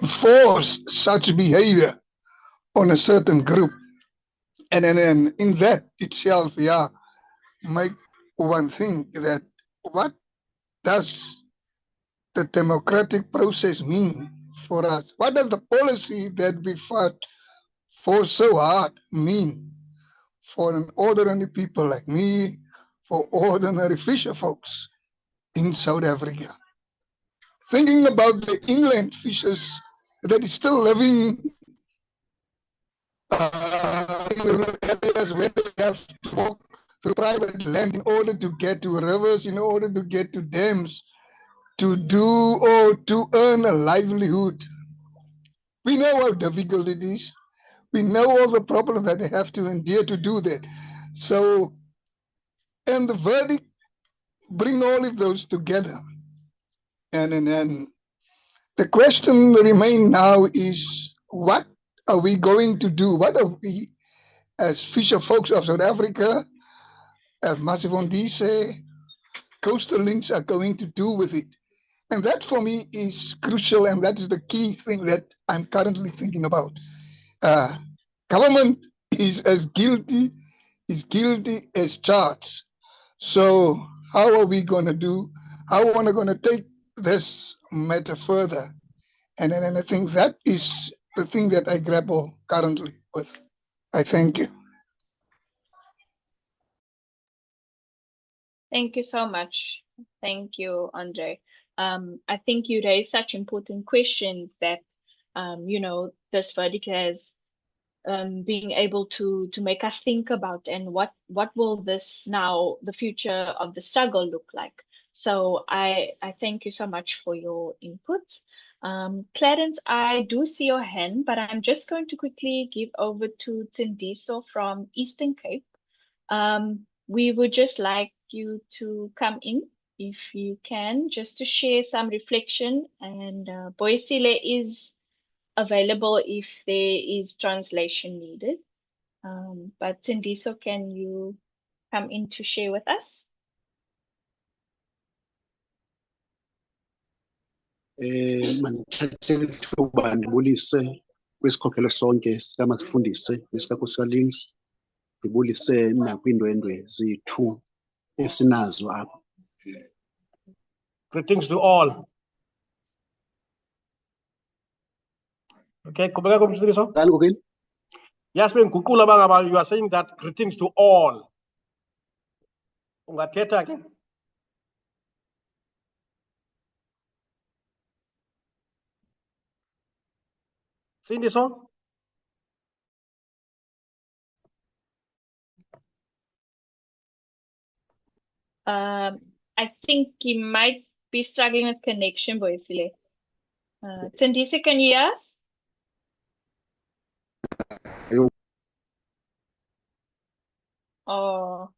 force such behavior on a certain group. And then in that itself, make one think that what does the democratic process mean for us? What does the policy that we fought for so hard mean for an ordinary people like me, for ordinary fisher folks in South Africa? Thinking about the inland fishers that is still living in rural areas where they have to walk through private land in order to get to rivers, in order to get to dams, to do or to earn a livelihood. We know how difficult it is. We know all the problems that they have to endure to do that. So, and the verdict bring all of those together. And then the question remains now is, what are we going to do? What are we, as fisher folks of South Africa, as Masifundise, Coastal Links are going to do with it? And that for me is crucial, and that is the key thing that I'm currently thinking about. Government is as guilty as charged. So how are we going to do? How are we going to take this matter further? And I think that is the thing that I grapple currently with. I thank you. Thank you so much. Thank you, Andre. I think you raised such important questions that, this verdict has being able to make us think about, and what will this now, the future of the struggle look like. So I thank you so much for your inputs. Clarence, I do see your hand, but I'm just going to quickly give over to Tsindiso from Eastern Cape. We would just like you to come in if you can, just to share some reflection, and Boisile is available if there is translation needed. But Tsindiso, can you come in to share with us? Mandithathe ithuba ndibulise kwisikhokhelo sonke sikaMasifundise nesikaCoastal Links, ndibulise nakwiindwendwe zethu esinazo apha. Greetings to all. Okay, qhubeka komsiliso. Ngani kokini? Yes, bengiguqula bangaba, you are saying that greetings to all. Ungathetha ke? Sindiso? I think he might be struggling with connection, Boisile. Tsindiso, can you hear us? Oh,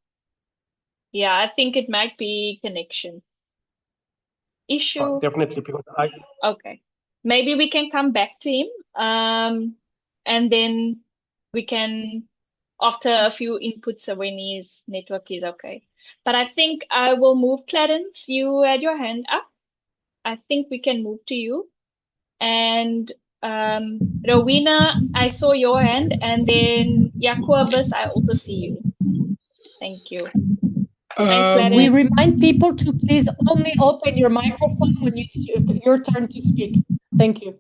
yeah, I think it might be connection issue. Oh, definitely, because Okay, maybe we can come back to him, and then we can, after a few inputs, when his network is okay. But I think I will move. Clarence, you had your hand up. I think we can move to you. And Rowena, I saw your hand, and then Jacobus, I also see you. Thank you. Thanks, Clarence. We remind people to please only open your microphone when it's your turn to speak. Thank you.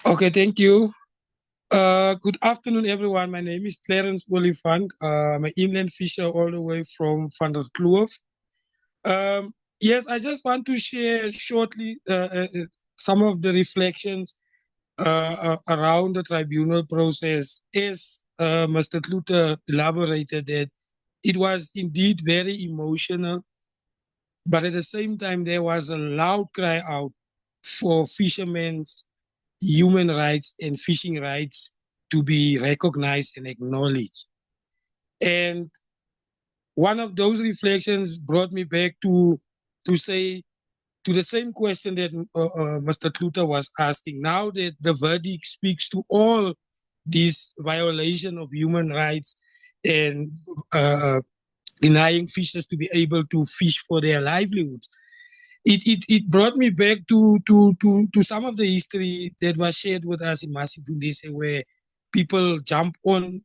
Okay, thank you. Good afternoon, everyone. My name is Clarence Oliphant. I'm an inland fisher all the way from Van der Kloof. Yes, I just want to share shortly some of the reflections around the tribunal process. As Mr. Kluter elaborated, that it was indeed very emotional, but at the same time, there was a loud cry out for fishermen's human rights and fishing rights to be recognized and acknowledged. And one of those reflections brought me back to say to the same question that Mr. Kluter was asking. Now that the verdict speaks to all these violation of human rights and denying fishers to be able to fish for their livelihoods, it brought me back to some of the history that was shared with us in Masifundise, where people jump on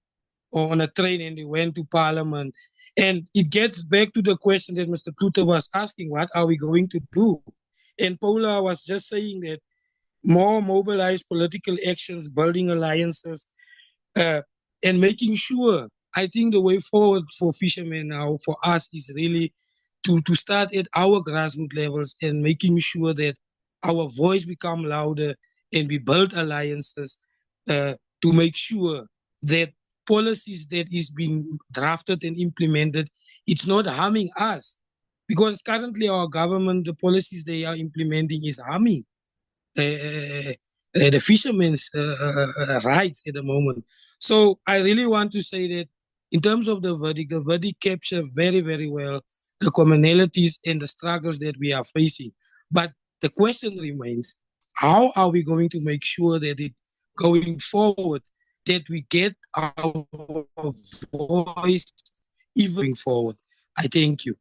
a train and they went to Parliament. And it gets back to the question that Mr. Kluter was asking, what are we going to do? And Paula was just saying that more mobilized political actions, building alliances, and making sure, I think the way forward for fishermen now, for us, is really to start at our grassroots levels and making sure that our voice become louder, and we build alliances to make sure that policies that is being drafted and implemented, it's not harming us. Because currently our government, the policies they are implementing is harming the fishermen's rights at the moment. So I really want to say that in terms of the verdict captured very, very well the commonalities and the struggles that we are facing. But the question remains, how are we going to make sure that going forward, that we get our voice even forward? I thank you.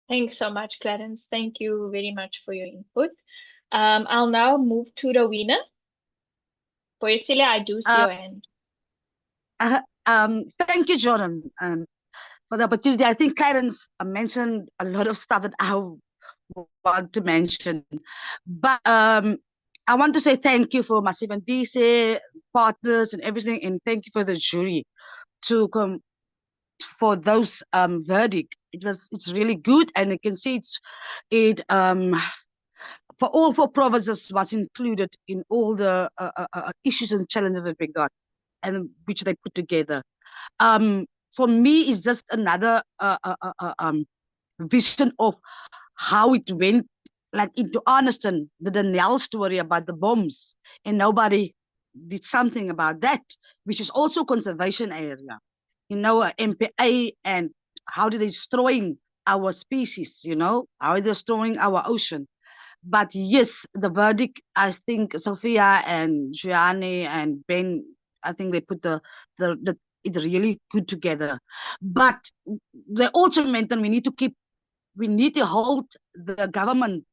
Thanks so much, Clarence. Thank you very much for your input. I'll now move to Rowena. Boyesile, I do see your hand. Thank you, Jordan, for the opportunity. I think Clarence mentioned a lot of stuff that I want to mention, but I want to say thank you for Masifundise, partners, and everything, and thank you for the jury to come for those verdict. It's really good, and you can see for all 4 provinces was included in all the issues and challenges that we got, and which they put together. For me, it's just another vision of how it went, like into Arniston, the Danielle story about the bombs, and nobody did something about that, which is also conservation area. MPA, and how they're destroying our species, how they're destroying our ocean. But yes, the verdict, I think Sophia and Gianni and Ben, I think they put it's really good together. But they also mentioned we need to hold the government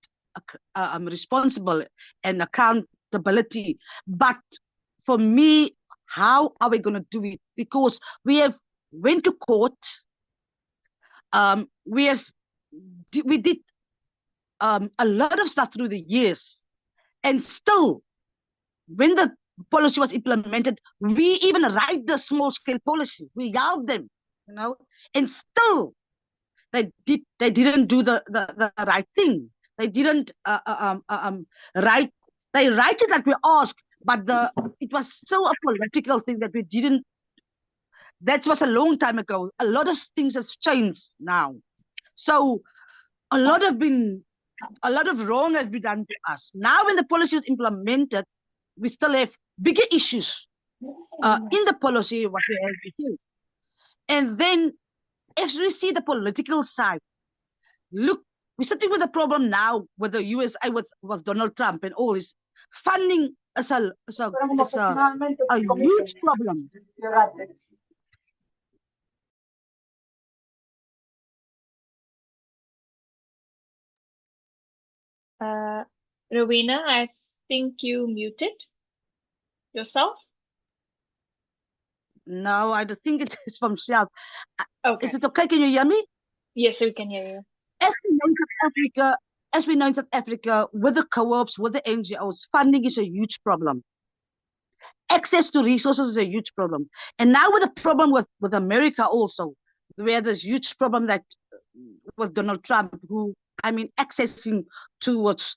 responsible and accountability. But for me, how are we going to do it? Because we went to court. We did a lot of stuff through the years, and still, when the policy was implemented, we even write the small scale policy. We yelled them, and still they didn't do the right thing. They didn't write. They write it like we asked, but it was so a political thing that we didn't. That was a long time ago. A lot of things has changed now, so a lot of wrong has been done to us. Now, when the policy was implemented, we still have bigger issues in the policy what we have before. And then, as we see the political side, look, we're sitting with a problem now with the USA, with Donald Trump and all this. Funding is a huge problem. Rowena, I think you muted yourself. No, I don't think it is from self. Okay. Is it okay? Can you hear me? Yes, we can hear you. As we know in South Africa, with the co-ops, with the NGOs, funding is a huge problem. Access to resources is a huge problem. And now with the problem with America also, where there's huge problem that with Donald Trump, accessing towards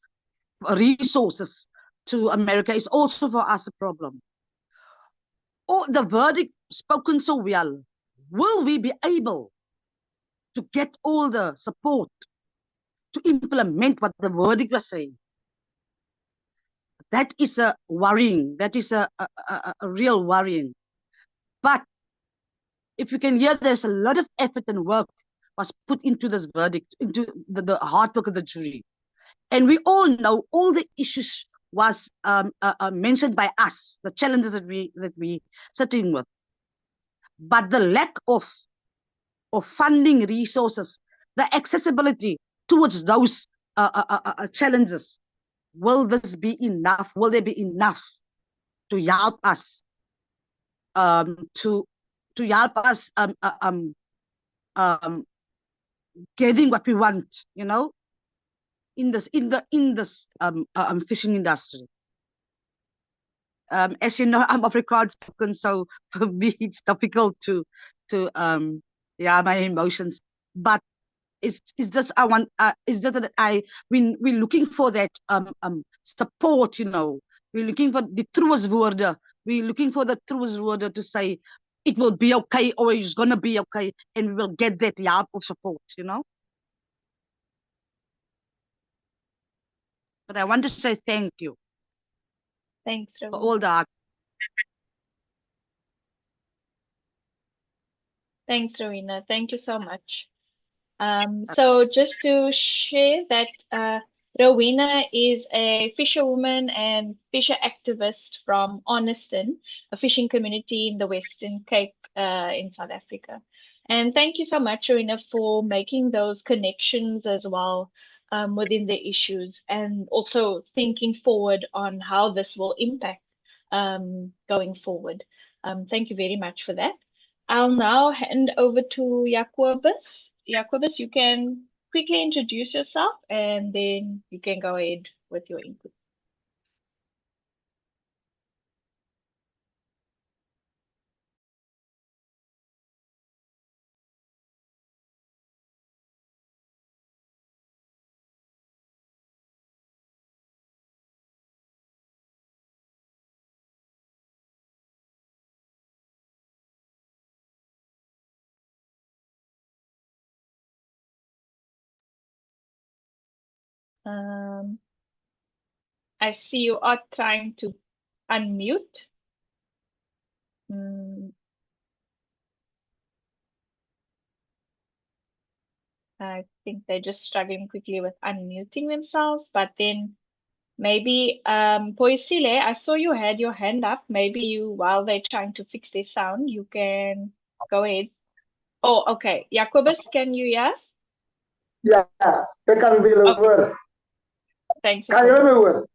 resources to America is also for us a problem. The verdict spoken so well, will we be able to get all the support to implement what the verdict was saying? That is a worrying. That is a real worrying. But if you can hear, there's a lot of effort and work was put into this verdict, into the hard work of the jury. And we all know all the issues was mentioned by us, the challenges that we sitting with. But the lack of funding resources, the accessibility towards those challenges, will this be enough? Will there be enough to help us to help us getting what we want, in this fishing industry? As you know, I'm Afrikaans spoken, so for me it's difficult to my emotions. But it's just it's just that we're looking for that support, We're looking for the truest woorde. We're looking for the truest woorde to say it will be okay, or it's gonna be okay, and we will get that help or support, But I want to say thank you. Thanks, for all that. Thanks, Rowena. Thank you so much. So just to share that Rowena is a fisherwoman and fisher activist from Orniston, a fishing community in the Western Cape in South Africa. And thank you so much, Rowena, for making those connections as well within the issues, and also thinking forward on how this will impact going forward. Thank you very much for that. I'll now hand over to Jacobus. Jacobus, you can quickly introduce yourself and then you can go ahead with your input. I see you are trying to unmute. I think they're just struggling quickly with unmuting themselves, but then maybe Poisile, I saw you had your hand up. Maybe you, while they're trying to fix their sound, you can go ahead. Oh, okay. Jacobus, can you hear us? Ja, ek kan weer hoor. Thanks. Kan jy my hoor?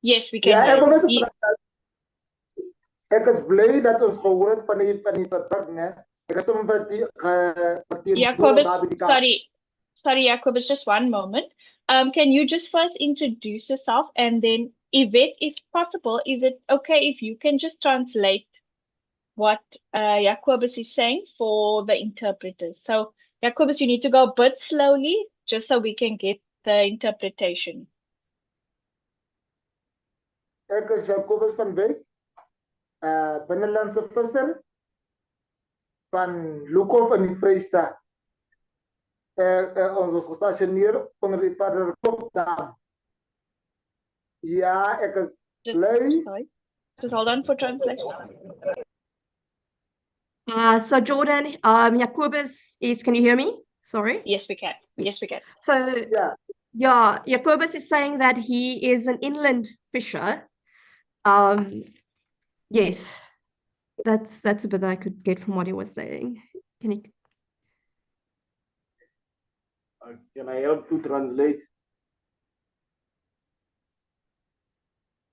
Yes, we can. Ja, hear ek wil you. Ek is bly dat ons gehoor het van die verdrag, né? Ek het hom Jacobus, sorry, Jacobus, just one moment. Can you just first introduce yourself, and then Yvette, if possible, is it okay if you can just translate what Jacobus is saying for the interpreters? So Jacobus, you need to go a bit slowly just so we can get the interpretation. Ek is Jacobus van Wyk, binnelandse visser van Lukhof in die Vrystaat. Ons is gestasioneer onder die Vaderkopdam. Ja, ek is bly. Sorry, just hold on for translation. So Jordan, Jacobus is, can you hear me? Sorry. Yes, we can. Yes, we can. So yeah, Jacobus is saying that he is an inland fisher. Yes, that's a bit that I could get from what he was saying. Can I help to translate?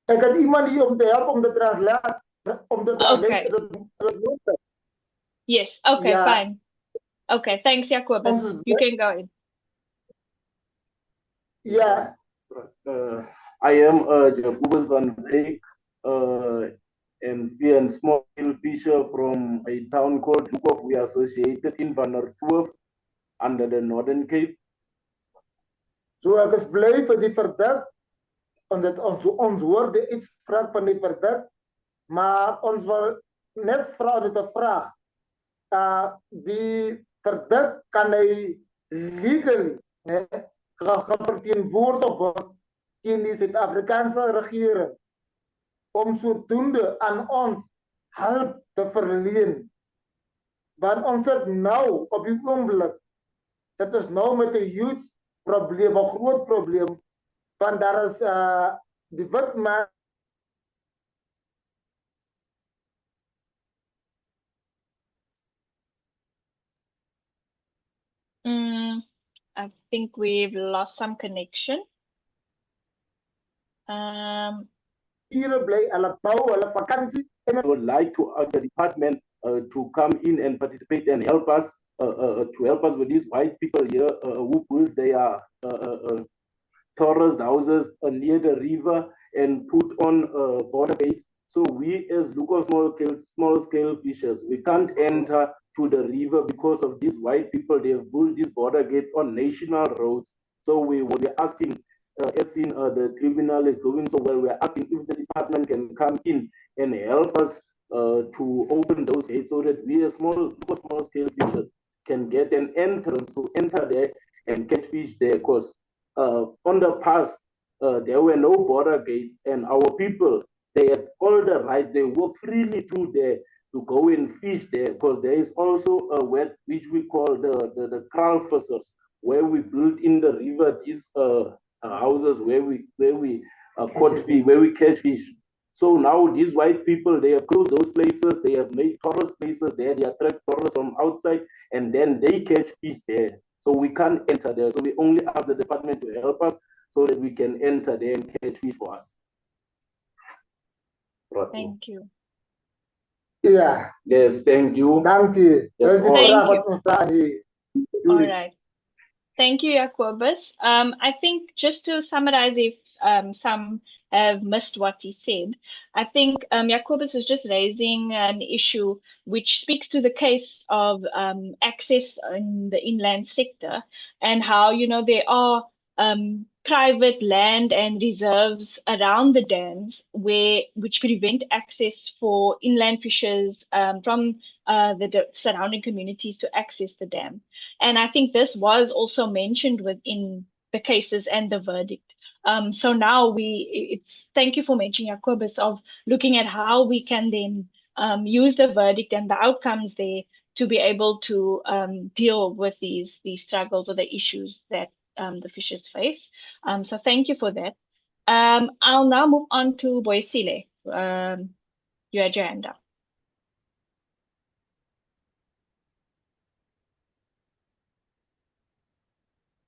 Ek het iemand hier om te help om te translate. Okay. Yes, okay, fine. Okay, thanks, Jacobus. You can go in. Yeah. I am Jacobus van Wyk, and small fisher from a town called Lukhof. We are associated in Van der Kloof under the Northern Cape. So ek is bly vir die verdrag, omdat ons hoor die uitspraak van die verdrag, maar ons wil net vra dit 'n vraag. Die verdrag kan hy legally geverteenwoordig word teen die Suid-Afrikaanse regering om sodoende aan ons hulp te verleen. Want ons sit nou op die oomblik, dit is nou met 'n huge probleem, 'n groot probleem, want daar is die witman I think we've lost some connection. Here bly hulle bou hulle vakansie. I would like to ask the department to come in and participate and help us with these white people here who build their tourist houses near the river and put on border gates. So we as local small scale fishers, we can't enter to the river because of these white people. They have built these border gates on national roads. So we will be asking, as in the tribunal is going so well, we're asking if the department can come in and help us to open those gates so that we as small scale fishers can get an entrance to enter there and catch fish there. Because on the past, there were no border gates, and our people, they had all the right, they walk freely through there to go and fish there, because there is also a wet, which we call the kraal vessels, where we build in the river these houses where we caught fish, where we catch fish. So now these white people, they have closed those places, they have made tourist places there, they attract tourists from outside, and then they catch fish there. So we can't enter there. So we only have the department to help us so that we can enter there and catch fish for us. Thank you. Yeah. Yes, thank you. Thank you. That's all. Thank you. All right. Thank you, Jacobus. I think just to summarize, if some have missed what he said, I think Jacobus is just raising an issue which speaks to the case of access in the inland sector and how, you know, there are private land and reserves around the dams which prevent access for inland fishers from the surrounding communities to access the dam. And I think this was also mentioned within the cases and the verdict. So now thank you for mentioning, Jacobus, of looking at how we can then use the verdict and the outcomes there to be able to deal with these struggles or the issues that the fishers face. So thank you for that. I'll now move on to Boisile. Your agenda.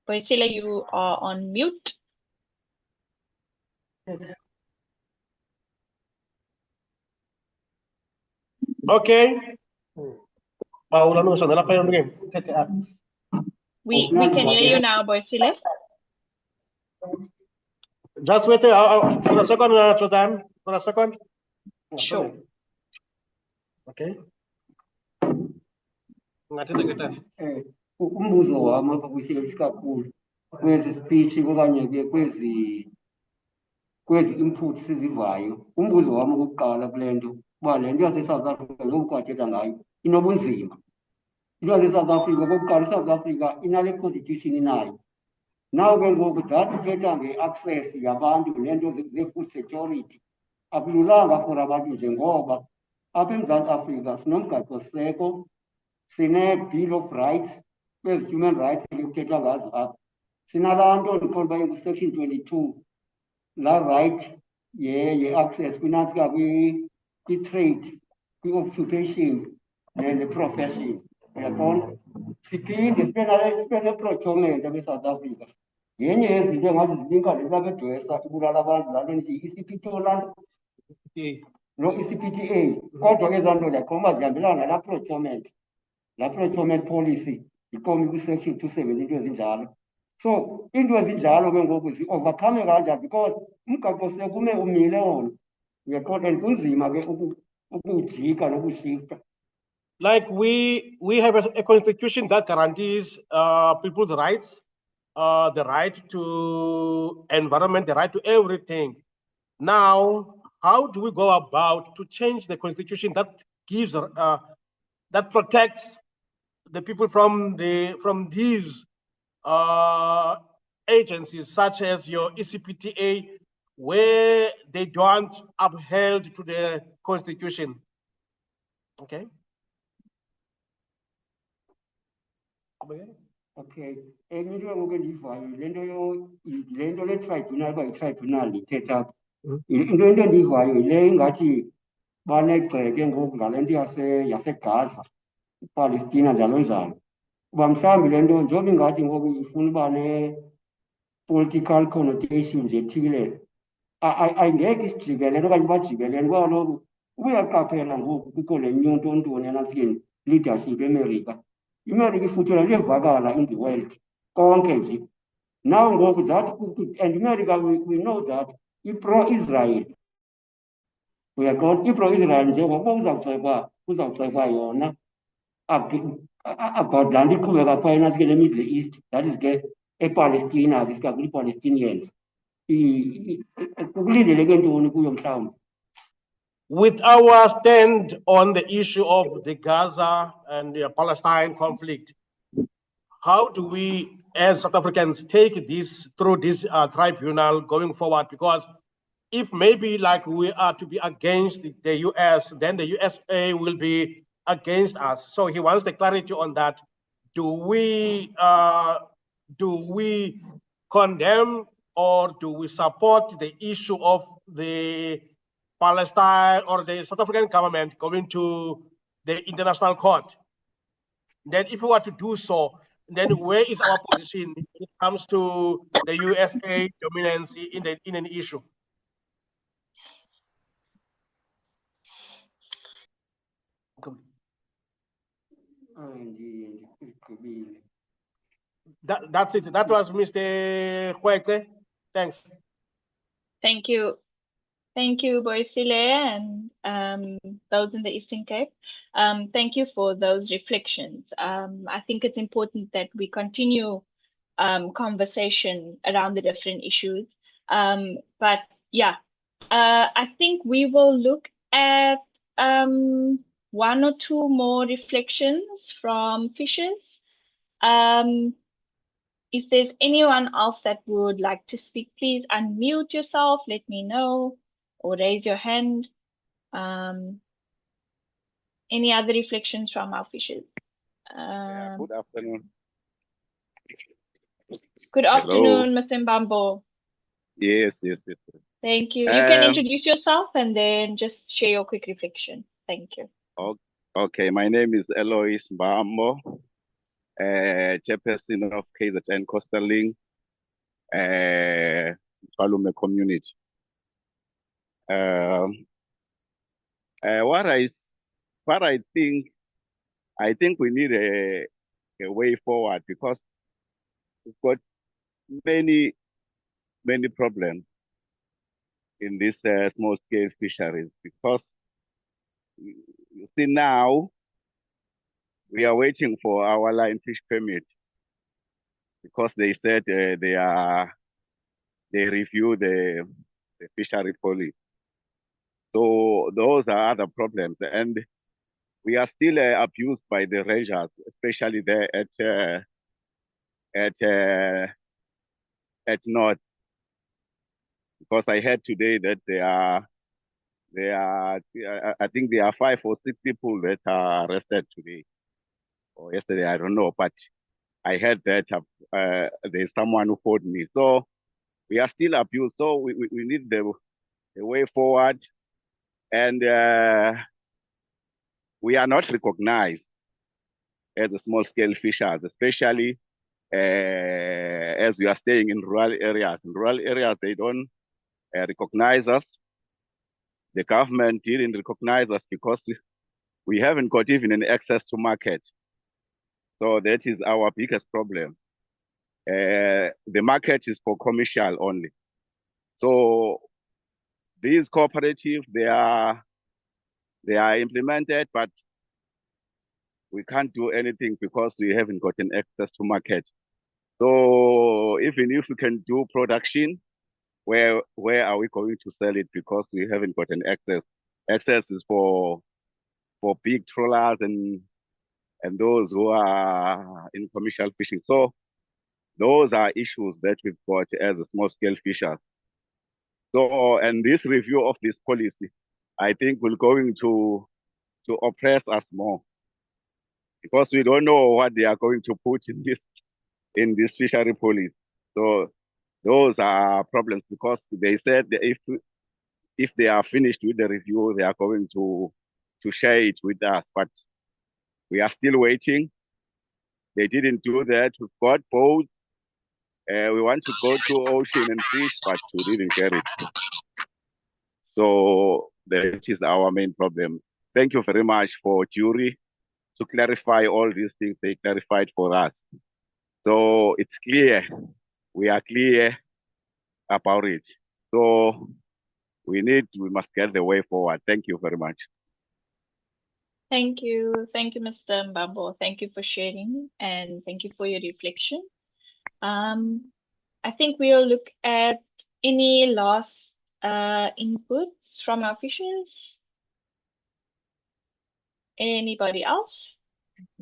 Boisile, you are on mute. Okay. We can hear you now, Boisile. Just wait for a second, Jordan. For a second. Sure. Okay. Umbuzo wami apha isikakhulu kwezi speech okanye kwezi input sizivayo. Umbuzo wami okokuqala kule nto uba le nto yaseSouth Africa ngoku kwathetha ngayo inobunzima. Into yaseSouth Africa okokuqala, iSouth Africa inale constitution inayo. Now ke ngoku that uthetha nge-access yabantu neento ze-food security akululanga for abantu nje ngoba apha eMzantsi Afrika sinomgaqosiseko, sine-Bill of Rights, kwezi human rights ekuthethwa ngazo apha. Sinalaa nto ndiqonda uba ingu-section 22, laa right ye-access kwinantsika kwi-trade, kwi-occupation ne-profession. Uyaqonda? Siphinde sibe ne-procurement apha eSouth Africa. Yenye yezinto engathi zilinka le lapha edwesa ibulala abantu laa nto nithi i-CPT laa no i-CPTA. Kodwa ezaa nto ziyaqonda zihambelana nalaa procurement. La procurement policy ikomi kwi-section 27 into ezinjalo. So into ezinjalo ke ngoku zi-overcome kanjani because umgaqo sekume umile wona. Uyaqonda and kunzima ke ukuwujika nokushifta. Like we have a constitution that guarantees people's rights, the right to environment, the right to everything. Now, how do we go about to change the constitution that gives that protects the people from these agencies such as your ECPTA, where they don't upheld to the constitution? Okay. Okay. Enye into ngoku endiyivayo le nto le-tribunal uba yi-tribunal ithetha apha. Into endiyivayo yile ingathi banegxeke ngoku ngale nto yaseGaza, iPalestina njalo njalo. Uba mhlawumbi le nto njengoba ingathi ngoku ifuna uba ne-political connotations ethile, ayingeke isijikelele okanye bajikelele kuba kaloku ubuyaqaphela ngoku kukho le nyontontoni yanantsikeni leadership eMelika. iMelika ifutshela liyevakala in the world konke nje. Now ngoku that and iMelika we know that i-pro-Israel. Uyaqonda i-pro-Israel njengoba kuzawucekwa yona about laa nto iqhubeka phaa enantsikeni e-Middle East, that is ke ePalestina, isikakhulu i-Palestinians. Kulindeleke ntoni kuyo mhlawumbi? With our stand on the issue of the Gaza and the Palestine conflict, how do we, as South Africans, take this through this tribunal going forward? Because if maybe like we are to be against the US, then the USA will be against us. So he wants the clarity on that. Do we condemn or do we support the issue of the Palestine or the South African government going to the international court? Then if we were to do so, then where is our position when it comes to the USA dominance in an issue? That's it. That was Mr. Kwete. Thanks. Thank you. Thank you, Boisile, and those in the Eastern Cape. Thank you for those reflections. I think it's important that we continue conversation around the different issues. But yeah, I think we will look at one or two more reflections from Fishers. If there's anyone else that would like to speak, please unmute yourself, let me know, or raise your hand. Any other reflections from our Fishers? Good afternoon. Good Hello. afternoon, Mr. Mbambo. Yes. Thank you. You can introduce yourself and then just share your quick reflection. Thank you. Okay, my name is Eloise Mbambo, chairperson of KZN Coastal Links, Palume community. What I think we need a way forward, because we've got many problems in this small scale fisheries, because you see now we are waiting for our line fish permit, because they said they review the fishery policy. So those are other problems, and we are still abused by the rangers, especially there at North, because I heard today that I think there are 5 or 6 people that are arrested today or yesterday, I don't know, but I heard that there's someone who called me. So we are still abused. So we need the way forward, and we are not recognized as a small-scale fishers, especially as we are staying in rural areas. In rural areas, they don't recognize us. The government didn't recognize us because we haven't got even an access to market. So that is our biggest problem. The market is for commercial only. So these cooperatives, they are implemented, but we can't do anything because we haven't gotten access to market. So even if we can do production, where are we going to sell it, because we haven't gotten access? Access is for big trawlers and those who are in commercial fishing. So those are issues that we've got as a small-scale fishers. So, and this review of this policy, I think, will going to oppress us more, because we don't know what they are going to put in this fishery policy. So those are problems, because they said that if they are finished with the review, they are going to share it with us, but we are still waiting. They didn't do that. We've got boats. We want to go to ocean and fish, but we didn't get it. So that is our main problem. Thank you very much for jury to clarify all these things. They clarified for us. So it's clear. We are clear about it. So we must get the way forward. Thank you very much. Thank you. Thank you, Mr. Mbambo. Thank you for sharing, and thank you for your reflection. I think we'll look at any last inputs from our Fishers. Anybody else?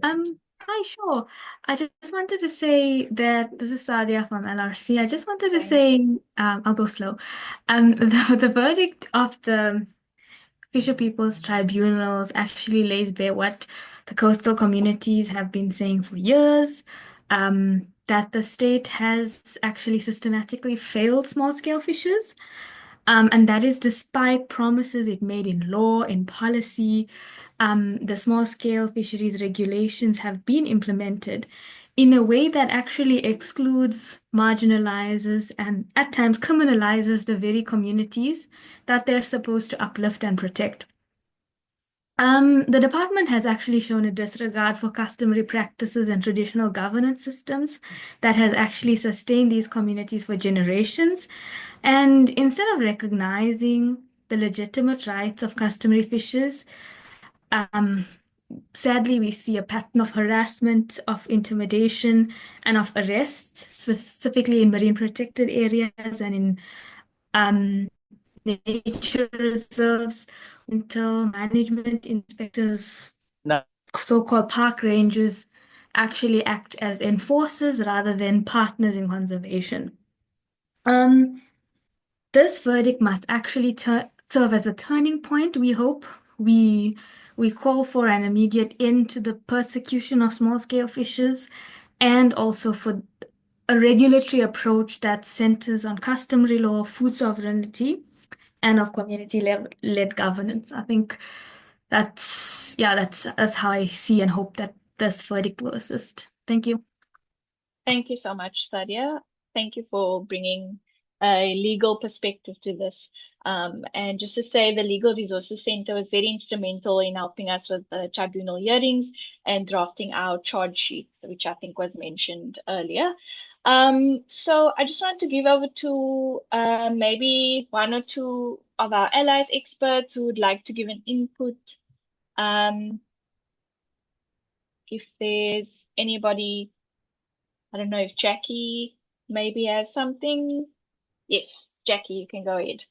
Hi, sure. I just wanted to say that this is Sadia from LRC. I just wanted to say, I'll go slow. The verdict of the Fisher People's Tribunals actually lays bare what the coastal communities have been saying for years. that the state has actually systematically failed small-scale fishers. And that is despite promises it made in law, in policy. The small-scale fisheries regulations have been implemented in a way that actually excludes, marginalizes, and at times criminalizes the very communities that they're supposed to uplift and protect. The department has actually shown a disregard for customary practices and traditional governance systems that has actually sustained these communities for generations. And instead of recognizing the legitimate rights of customary fishers, sadly, we see a pattern of harassment, of intimidation, and of arrest, specifically in marine protected areas and in nature reserves, until management inspectors, so-called park rangers, actually act as enforcers rather than partners in conservation. This verdict must actually serve as a turning point, we hope. We call for an immediate end to the persecution of small-scale fishers and also for a regulatory approach that centers on customary law, food sovereignty, and of community-led governance. I think that's how I see and hope that this verdict will assist. Thank you. Thank you so much, Sadia. Thank you for bringing a legal perspective to this. And just to say, the Legal Resources Center was very instrumental in helping us with the tribunal hearings and drafting our charge sheet, which I think was mentioned earlier. So I just want to give over to maybe one or two of our allies experts who would like to give an input. If there's anybody, I don't know if Jackie maybe has something. Yes, Jackie, you can go ahead.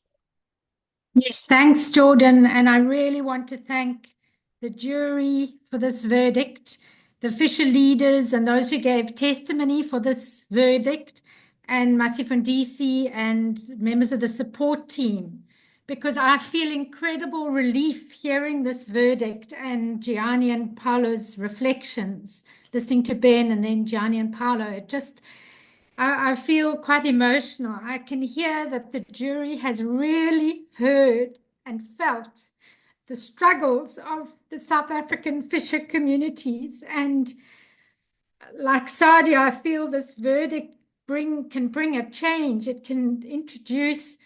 Yes, thanks, Jordan. And I really want to thank the jury for this verdict, the fisher leaders and those who gave testimony for this verdict, and Masifundise and members of the support team, because I feel incredible relief hearing this verdict and Gianni and Paolo's reflections, listening to Ben and then Gianni and Paolo. It just, I feel quite emotional. I can hear that the jury has really heard and felt the struggles of the South African fisher communities. And like Sadia, I feel this verdict can bring a change. It can introduce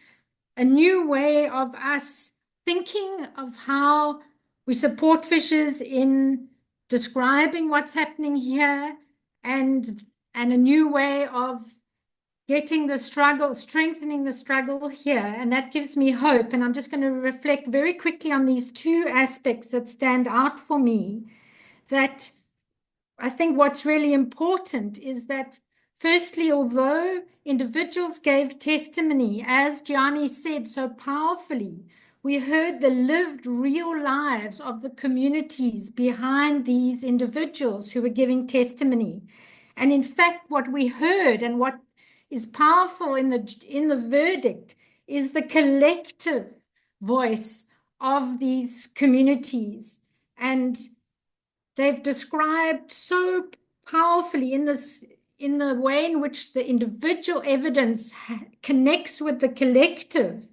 a new way of us thinking of how we support fishers in describing what's happening here, and a new way of getting the struggle, strengthening the struggle here. And that gives me hope. And I'm just going to reflect very quickly on these two aspects that stand out for me. That I think what's really important is that, firstly, although individuals gave testimony, as Gianni said so powerfully, we heard the lived real lives of the communities behind these individuals who were giving testimony. And in fact, what we heard and what is powerful in the verdict is the collective voice of these communities. And they've described so powerfully in the way in which the individual evidence connects with the collective,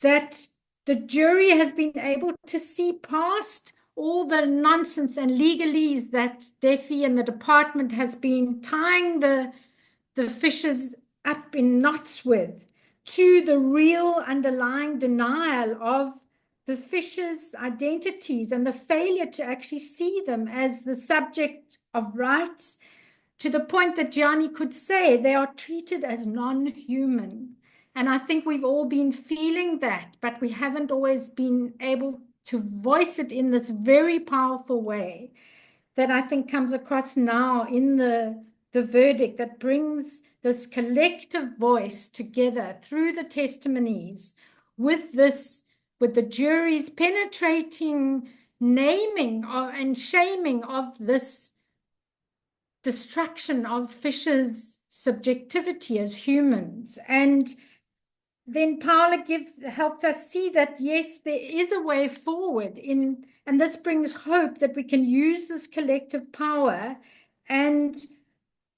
that the jury has been able to see past all the nonsense and legalese that DEFI and the department has been tying the fishers up in knots with, to the real underlying denial of the fishers' identities and the failure to actually see them as the subject of rights, to the point that Gianni could say they are treated as non-human. And I think we've all been feeling that, but we haven't always been able to voice it in this very powerful way that I think comes across now in the verdict, that brings this collective voice together through the testimonies with the jury's penetrating naming and shaming of this destruction of fishers' subjectivity as humans. And then Paula helped us see that, yes, there is a way forward and this brings hope that we can use this collective power and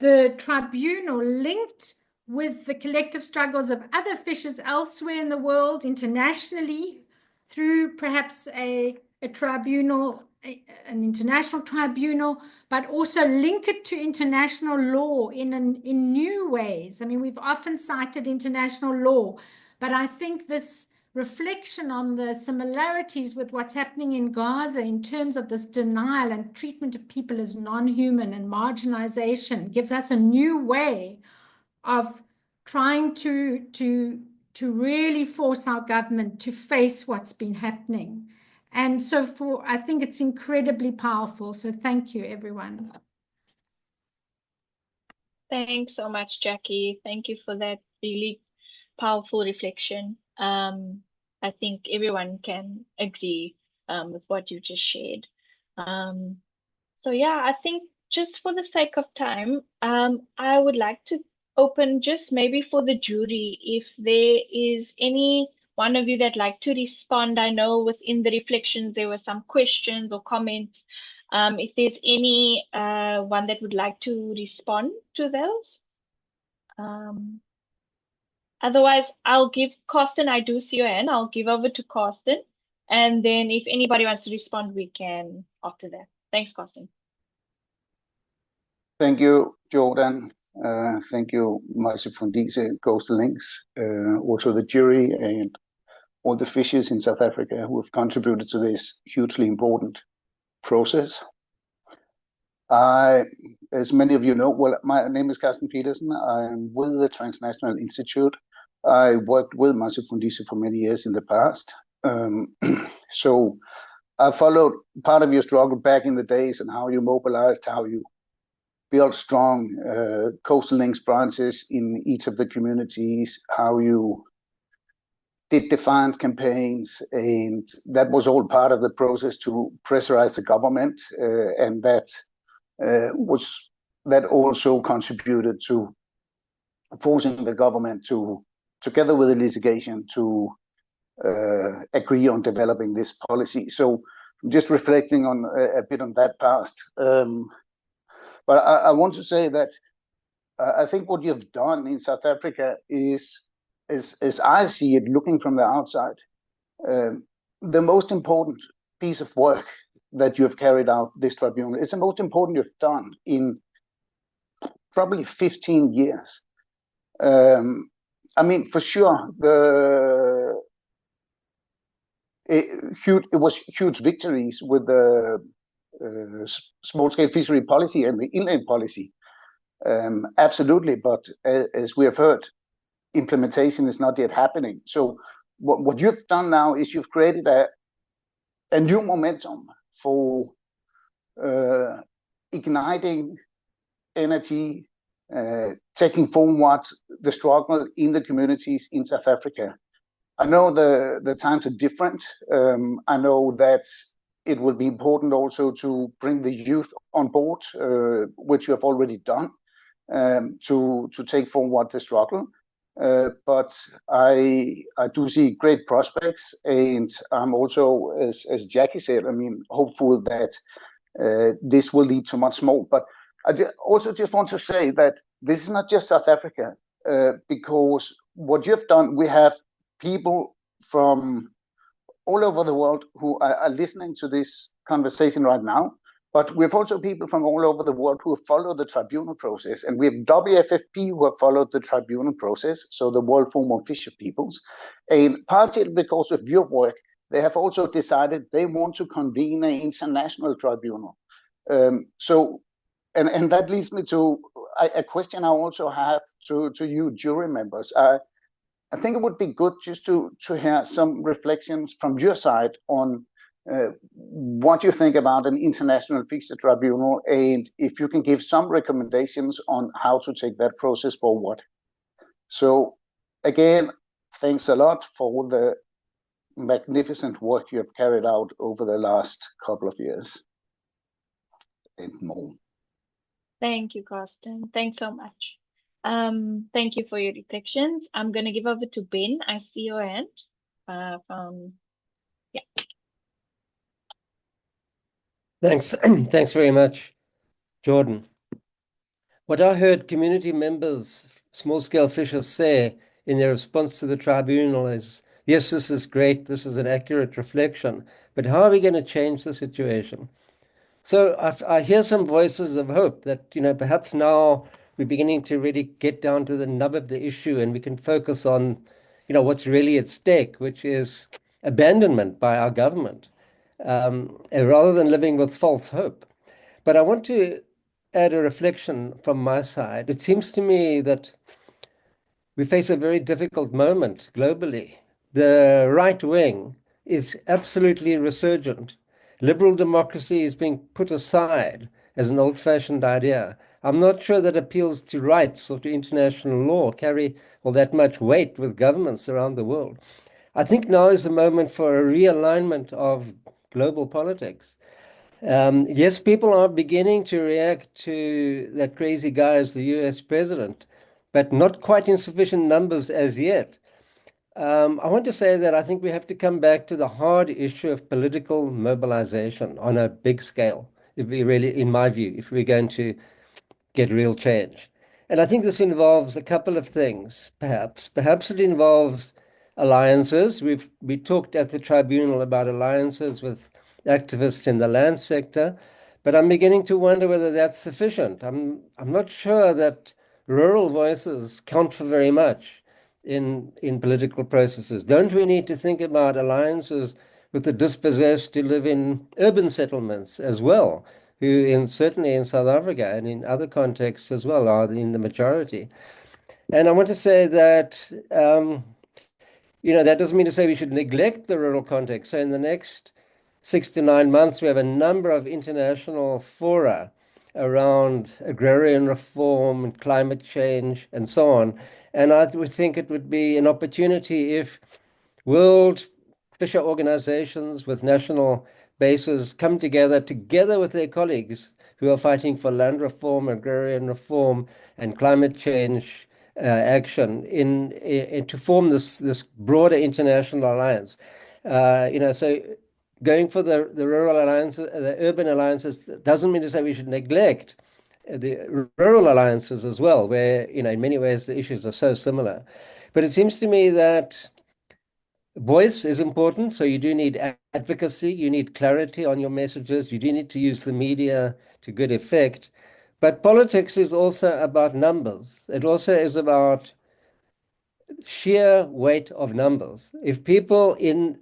the tribunal linked with the collective struggles of other fishers elsewhere in the world, internationally, through perhaps a tribunal, an international tribunal, but also link it to international law in new ways. I mean, we've often cited international law, but I think this reflection on the similarities with what's happening in Gaza in terms of this denial and treatment of people as non-human and marginalization gives us a new way of trying to really force our government to face what's been happening. And so I think it's incredibly powerful. So thank you, everyone. Thanks so much, Jackie. Thank you for that really powerful reflection. I think everyone can agree with what you just shared. So yeah, I think just for the sake of time, I would like to open just maybe for the jury, if there is any one of you that like to respond. I know within the reflections there were some questions or comments. If there's any one that would like to respond to those. Otherwise, I'll give Carsten, I do see your hand, I'll give over to Carsten. And then if anybody wants to respond, we can after that. Thanks, Carsten. Thank you, Jordan. Thank you, Masifundise and Coastal Links, also the jury and all the fishers in South Africa who have contributed to this hugely important process. As many of you know, well, my name is Carsten Petersen. I'm with the Transnational Institute. I worked with Masifundise for many years in the past. So I followed part of your struggle back in the days and how you mobilized, how you built strong coastal links branches in each of the communities, how you did defiance campaigns, and that was all part of the process to pressurize the government, and that also contributed to forcing the government to, together with the litigation, to agree on developing this policy. So just reflecting on a bit on that past. But I want to say that I think what you've done in South Africa is, as I see it, looking from the outside, the most important piece of work that you have carried out this tribunal. It's the most important you've done in probably 15 years. I mean, for sure, it was huge victories with the small-scale fishery policy and the inland policy. Absolutely, but as we have heard, implementation is not yet happening. So what you've done now is you've created a new momentum for igniting energy, taking forward the struggle in the communities in South Africa. I know the times are different. I know that it will be important also to bring the youth on board, which you have already done, to take forward the struggle. But I do see great prospects, and I'm also, as Jackie said, I mean, hopeful that this will lead to much more. But I also just want to say that this is not just South Africa, because what you've done, we have people from all over the world who are listening to this conversation right now, but we have also people from all over the world who have followed the tribunal process, and we have WFFP who have followed the tribunal process, so the World Forum of Fisher Peoples, and partly because of your work, they have also decided they want to convene an international tribunal. And that leads me to a question I also have to you jury members. I think it would be good just to hear some reflections from your side on what you think about an international fishery tribunal, and if you can give some recommendations on how to take that process forward. So again, thanks a lot for all the magnificent work you have carried out over the last couple of years and more. Thank you, Carsten. Thanks so much. Thank you for your reflections. I'm going to give over to Ben. I see your hand. Yeah. Thanks. Thanks very much, Jordan. What I heard community members, small-scale fishers say in their response to the tribunal is, yes, this is great, this is an accurate reflection, but how are we going to change the situation? So I hear some voices of hope that, perhaps now we're beginning to really get down to the nub of the issue and we can focus on, what's really at stake, which is abandonment by our government, rather than living with false hope. But I want to add a reflection from my side. It seems to me that we face a very difficult moment globally. The right wing is absolutely resurgent. Liberal democracy is being put aside as an old-fashioned idea. I'm not sure that appeals to rights or to international law carry all that much weight with governments around the world. I think now is the moment for a realignment of global politics. Yes, people are beginning to react to that crazy guy as the US president, but not quite in sufficient numbers as yet. I want to say that I think we have to come back to the hard issue of political mobilization on a big scale, if we really, in my view, if we're going to get real change. And I think this involves a couple of things, perhaps. Perhaps it involves alliances. We talked at the tribunal about alliances with activists in the land sector, but I'm beginning to wonder whether that's sufficient. I'm not sure that rural voices count for very much in political processes. Don't we need to think about alliances with the dispossessed who live in urban settlements as well, who certainly in South Africa and in other contexts as well are in the majority? And I want to say that that doesn't mean to say we should neglect the rural context. So in the next 6 to 9 months, we have a number of international fora around agrarian reform and climate change and so on. And I would think it would be an opportunity if world fisher organizations with national bases come together with their colleagues who are fighting for land reform, agrarian reform, and climate change action to form this broader international alliance. So going for the rural alliances, the urban alliances, doesn't mean to say we should neglect the rural alliances as well, where, in many ways the issues are so similar. But it seems to me that voice is important. So you do need advocacy, you need clarity on your messages, you do need to use the media to good effect. But politics is also about numbers. It also is about sheer weight of numbers. If people in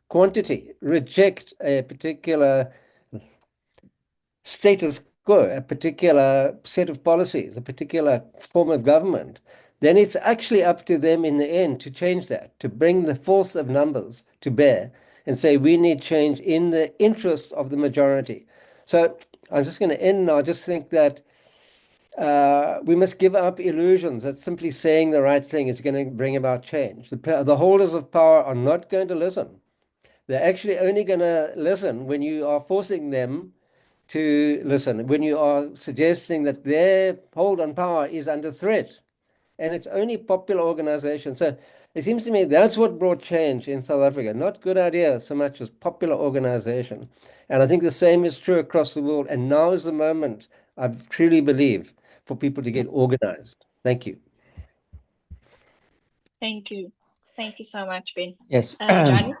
quantity reject a particular status quo, a particular set of policies, a particular form of government, then it's actually up to them in the end to change that, to bring the force of numbers to bear and say we need change in the interests of the majority. So I'm just going to end now. I just think that we must give up illusions that simply saying the right thing is going to bring about change. The holders of power are not going to listen. They're actually only going to listen when you are forcing them to listen, when you are suggesting that their hold on power is under threat. And it's only popular organization. So it seems to me that's what brought change in South Africa. Not good ideas so much as popular organization. And I think the same is true across the world. And now is the moment, I truly believe, for people to get organized. Thank you. Thank you. Thank you so much, Ben. Yes. Johnny?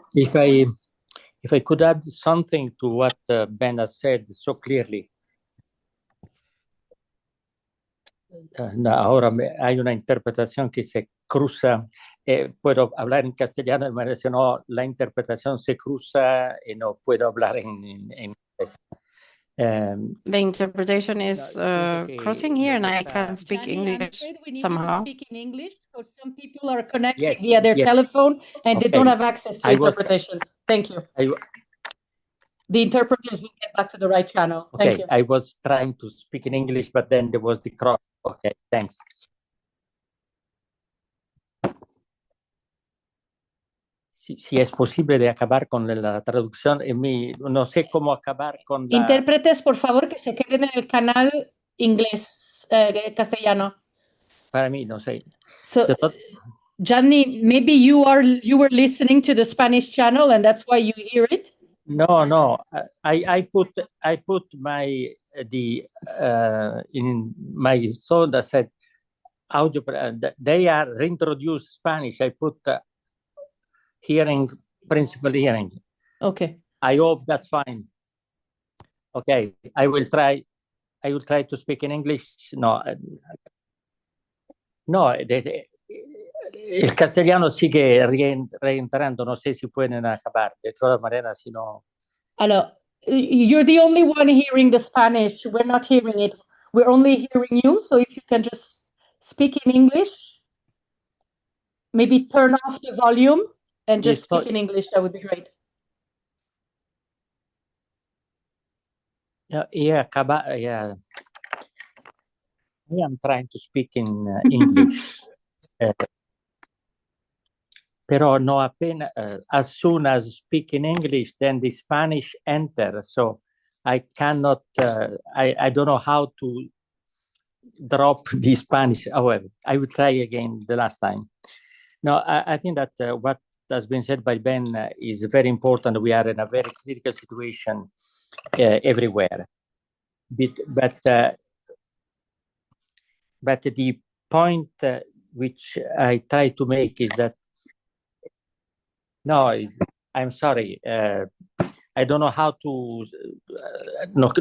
If I could add something to what Ben has said so clearly. Ahora hay una interpretación que se cruza. Puedo hablar en castellano, y me dice, no, la interpretación se cruza y no puedo hablar en inglés. The interpretation is crossing here, and I can speak English somehow. Speak in English, because some people are connected via their telephone and they don't have access to interpretation. Thank you. The interpreters will get back to the right channel. Thank you. I was trying to speak in English, but then there was the cross. Okay, thanks. Si es posible de acabar con la traducción, no sé cómo acabar con la... Intérpretes, por favor, que se queden en el canal inglés, castellano. Para mí, no sé. So, Gianni, maybe you were listening to the Spanish channel and that's why you hear it? No. I put my in my thought, I said, audio, they are reintroduced Spanish. I put hearing, principal hearing. Okay. I hope that's fine. Okay, I will try to speak in English. No, el castellano sigue reentrando, no sé si pueden acabar, de todas maneras, si no. Alors, you're the only one hearing the Spanish. We're not hearing it. We're only hearing you. So if you can just speak in English, maybe turn off the volume and just speak in English, that would be great. Yeah. I am trying to speak in English. Però no appena, as soon as speak in English, then the Spanish enter. So I cannot, I don't know how to drop the Spanish. However, I will try again the last time. No, I think that what has been said by Ben is very important. We are in a very critical situation everywhere. But the point which I try to make is that, no, I'm sorry. I don't know how to, no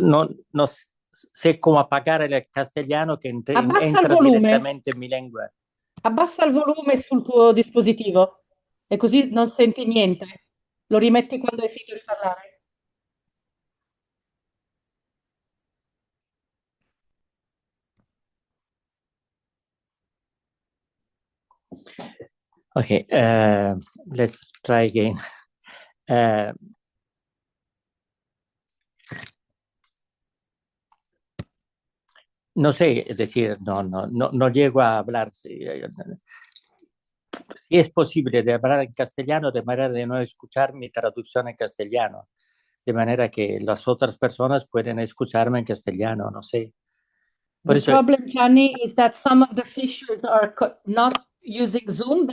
sé cómo apagar el castellano che entra direttamente in mia lingua. Abbassa il volume sul tuo dispositivo e così non senti niente. Lo rimetti quando hai finito di parlare. Okay, let's try again. No sé decir, no llego a hablar. Si es posible de hablar en castellano de manera de no escuchar mi traducción en castellano, de manera que las otras personas pueden escucharme en castellano, no sé. The problem, Gianni, is that some of the fishers are not using Zoom,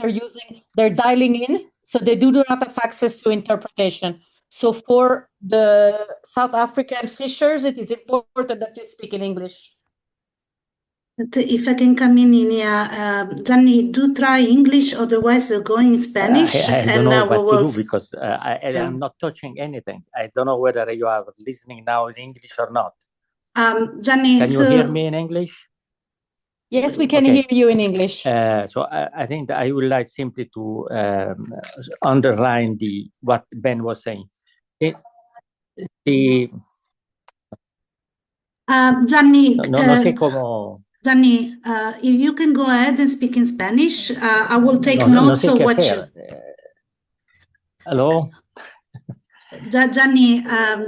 they're dialing in, so they do not have access to interpretation. So for the South African fishers, it is important that you speak in English. If I can come in here, Gianni, do try English, otherwise they'll go in Spanish. I don't know what to do because I'm not touching anything. I don't know whether you are listening now in English or not. Gianni, can you hear me in English? Yes, we can hear you in English. So I think that I would like simply to underline what Ben was saying. Gianni, no sé cómo. Gianni, if you can go ahead and speak in Spanish, I will take notes of what you. Hello. Gianni,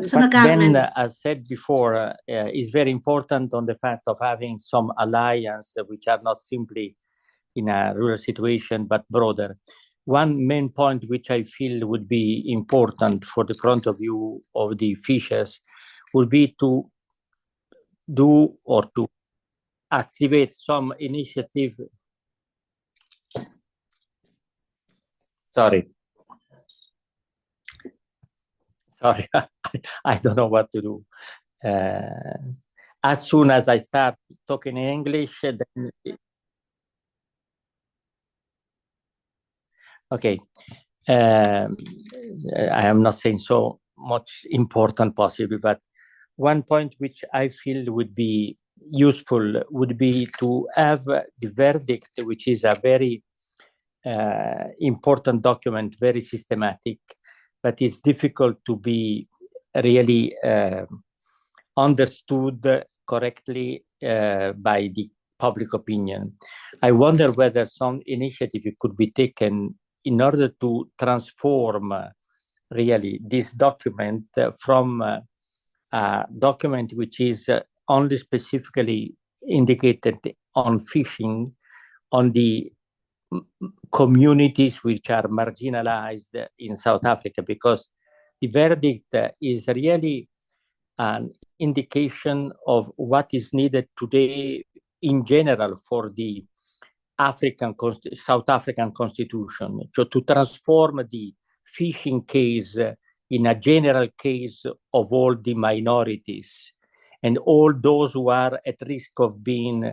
sono Carmen. Ben, as said before, is very important on the fact of having some alliance which are not simply in a rural situation but broader. One main point which I feel would be important for the point of view of the fishers would be to do or to activate some initiative. Sorry, I don't know what to do. As soon as I start talking in English, then... Okay. I am not saying so much important possibly, but one point which I feel would be useful would be to have the verdict, which is a very important document, very systematic, but it's difficult to be really understood correctly by the public opinion. I wonder whether some initiative could be taken in order to transform really this document from a document which is only specifically indicated on fishing, on the communities which are marginalized in South Africa, because the verdict is really an indication of what is needed today in general for the South African constitution. So to transform the fishing case in a general case of all the minorities and all those who are at risk of being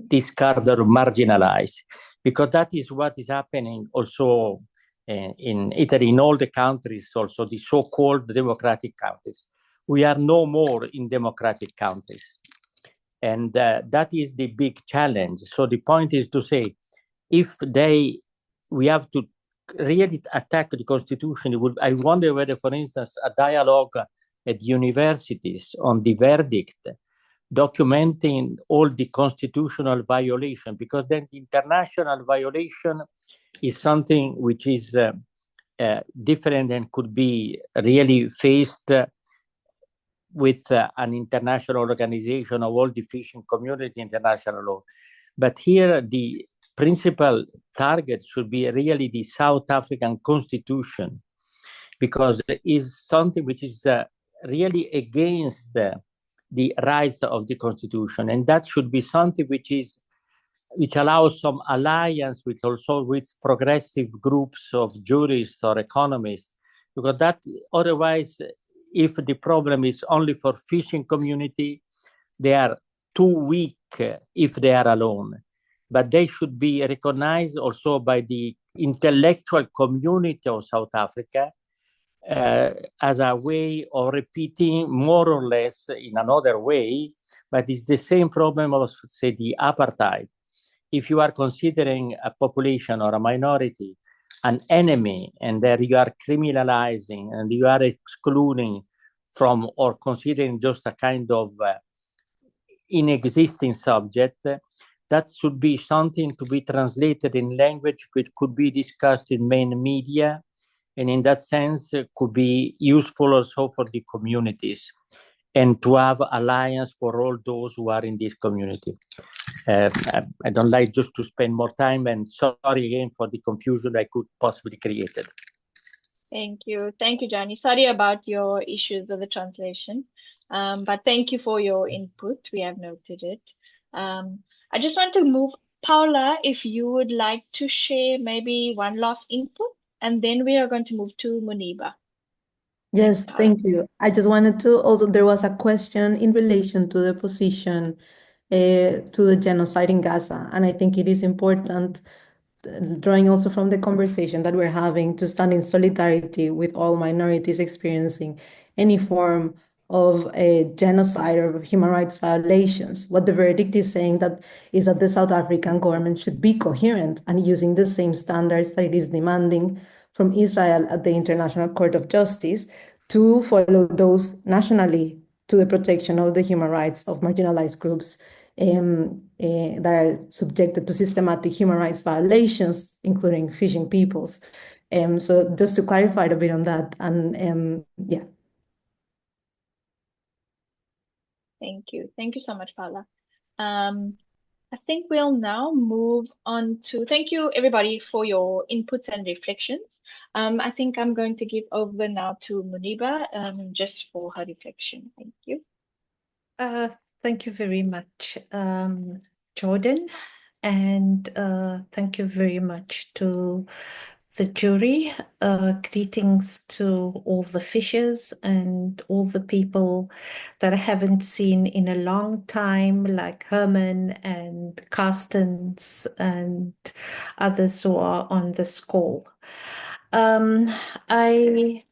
discarded or marginalized, because that is what is happening also in Italy, in all the countries, also the so-called democratic countries. We are no more in democratic countries. And that is the big challenge. So the point is to say, if we have to really attack the Constitution, I wonder whether, for instance, a dialogue at universities on the verdict, documenting all the constitutional violation, because then the international violation is something which is different and could be really faced with an international organization of all the fishing community, international law. But here the principal target should be really the South African Constitution, because it is something which is really against the rights of the Constitution, and that should be something which allows some alliance with progressive groups of jurists or economists, because that otherwise, if the problem is only for fishing community, they are too weak if they are alone. But they should be recognized also by the intellectual community of South Africa as a way of repeating more or less in another way, but it's the same problem of, say, the apartheid. If you are considering a population or a minority an enemy, and there you are criminalizing and you are excluding from or considering just a kind of inexisting subject, that should be something to be translated in language which could be discussed in main media, and in that sense could be useful also for the communities, and to have alliance for all those who are in this community. I don't like just to spend more time, and sorry again for the confusion I could possibly create. Thank you, Johnny. Sorry about your issues with the translation, but thank you for your input. We have noted it. I just want to move, Paula, if you would like to share maybe one last input, and then we are going to move to Muniba. Yes, thank you. I just wanted to also, there was a question in relation to the position to the genocide in Gaza. And I think it is important, drawing also from the conversation that we're having, to stand in solidarity with all minorities experiencing any form of a genocide or human rights violations. What the verdict is saying is that the South African government should be coherent and using the same standards that it is demanding from Israel at the International Court of Justice to follow those nationally to the protection of the human rights of marginalized groups that are subjected to systematic human rights violations, including fishing peoples. So just to clarify a bit on that, and yeah. Thank you so much, Paula. I think we'll now move on to, thank you everybody for your inputs and reflections. I think I'm going to give over now to Muniba just for her reflection. Thank you. Thank you very much, Jordan, and thank you very much to the jury. Greetings to all the fishers and all the people that I haven't seen in a long time, like Herman and Carstens and others who are on this call. I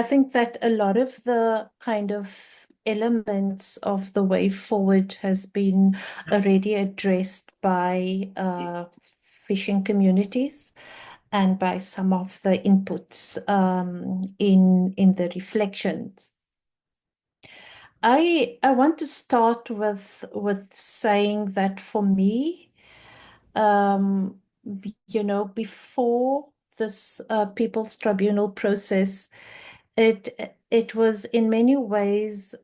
think that a lot of the kind of elements of the way forward has been already addressed by fishing communities and by some of the inputs in the reflections. I want to start with saying that for me, before this People's Tribunal process, it was in many ways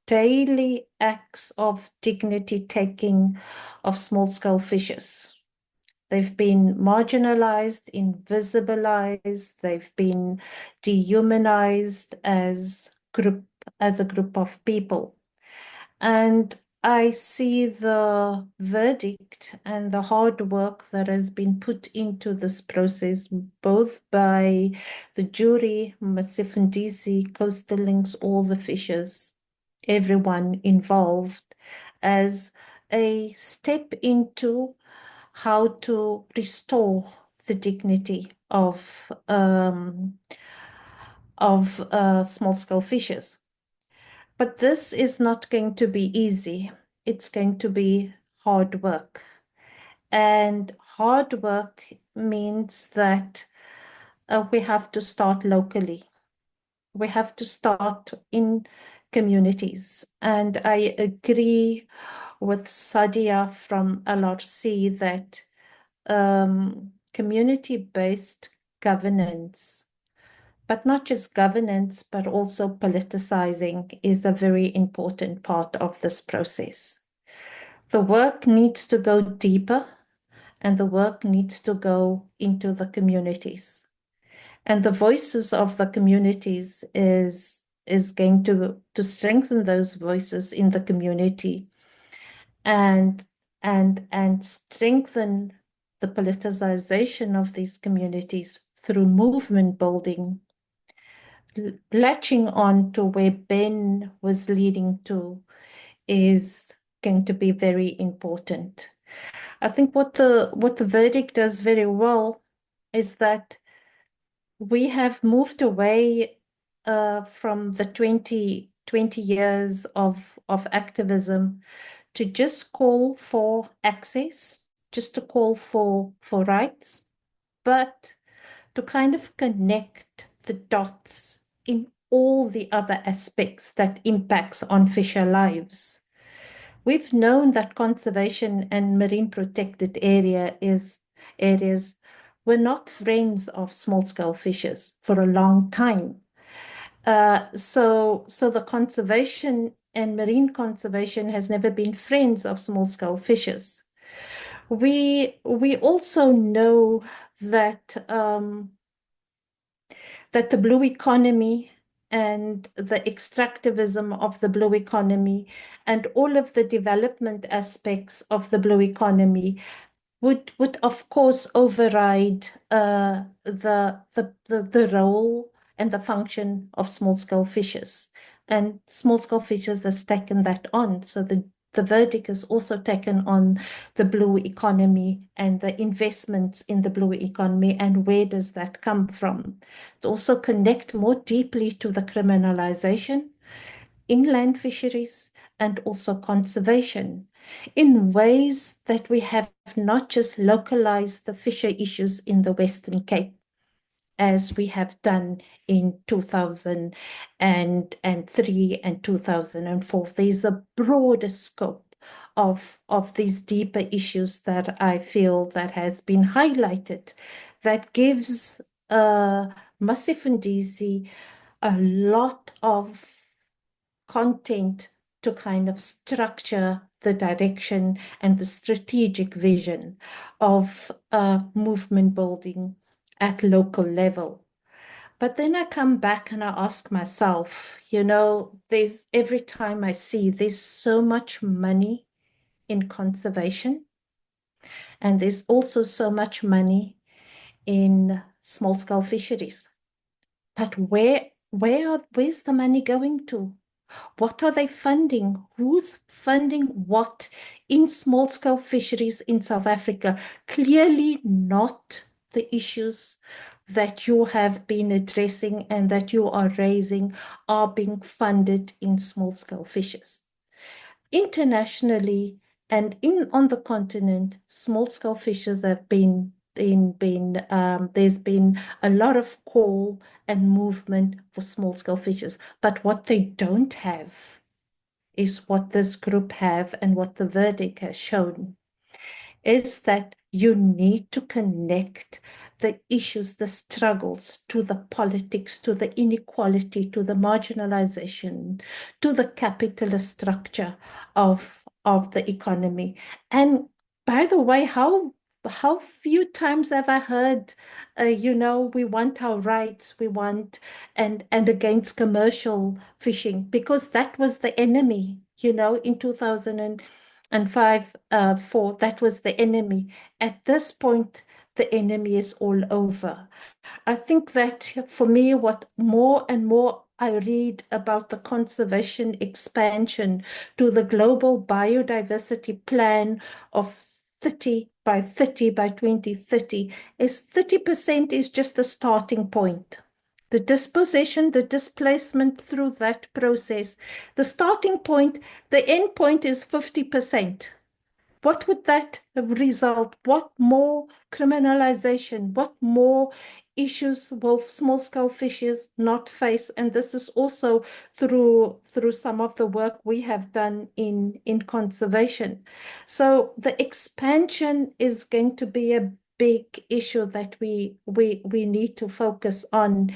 daily acts of dignity taking of small-scale fishers. They've been marginalized, invisibilized, they've been dehumanized as a group of people. And I see the verdict and the hard work that has been put into this process, both by the jury, Masifundise, Coastal Links, all the fishers, everyone involved as a step into how to restore the dignity of small-scale fishes. But this is not going to be easy. It's going to be hard work. And hard work means that we have to start locally. We have to start in communities. And I agree with Sadia from LRC that community-based governance, but not just governance, but also politicizing, is a very important part of this process. The work needs to go deeper, and the work needs to go into the communities. And the voices of the communities is going to strengthen those voices in the community and strengthen the politicization of these communities through movement building, latching on to where Ben was leading to is going to be very important. I think what the verdict does very well is that we have moved away from the 20 years of activism to just call for access, just to call for rights, but to kind of connect the dots in all the other aspects that impacts on fisher lives. We've known that conservation and marine protected areas were not friends of small-scale fishers for a long time. So the conservation and marine conservation has never been friends of small-scale fishers. We also know that that the blue economy and the extractivism of the blue economy and all of the development aspects of the blue economy would of course override the role and the function of small-scale fishers. And small-scale fishers has taken that on. So the verdict has also taken on the blue economy and the investments in the blue economy and where does that come from. To also connect more deeply to the criminalization, inland fisheries, and also conservation in ways that we have not just localized the fisher issues in the Western Cape, as we have done in 2003 and 2004. There's a broader scope of these deeper issues that I feel that has been highlighted that gives Masifundise a lot of content to kind of structure the direction and the strategic vision of movement building at local level. But then I come back and I ask myself, every time I see there's so much money in conservation, and there's also so much money in small-scale fisheries. But where's the money going to? What are they funding? Who's funding what in small-scale fisheries in South Africa? Clearly not the issues that you have been addressing and that you are raising are being funded in small-scale fisheries. Internationally and on the continent, small-scale fishers have there's been a lot of call and movement for small-scale fishers, but what they don't have is what this group have and what the verdict has shown is that you need to connect the issues, the struggles to the politics, to the inequality, to the marginalization, to the capitalist structure of the economy. And by the way, how few times have I heard, we want our rights, we want, and against commercial fishing, because that was the enemy, in 2005, 4, that was the enemy. At this point, the enemy is all over. I think that for me, what more and more I read about the conservation expansion to the global biodiversity plan of 30 by 30 by 2030, is 30% is just the starting point. The dispossession, the displacement through that process, the starting point, the end point is 50%. What would that result? What more criminalization? What more issues will small-scale fishers not face? And this is also through some of the work we have done in conservation. So the expansion is going to be a big issue that we need to focus on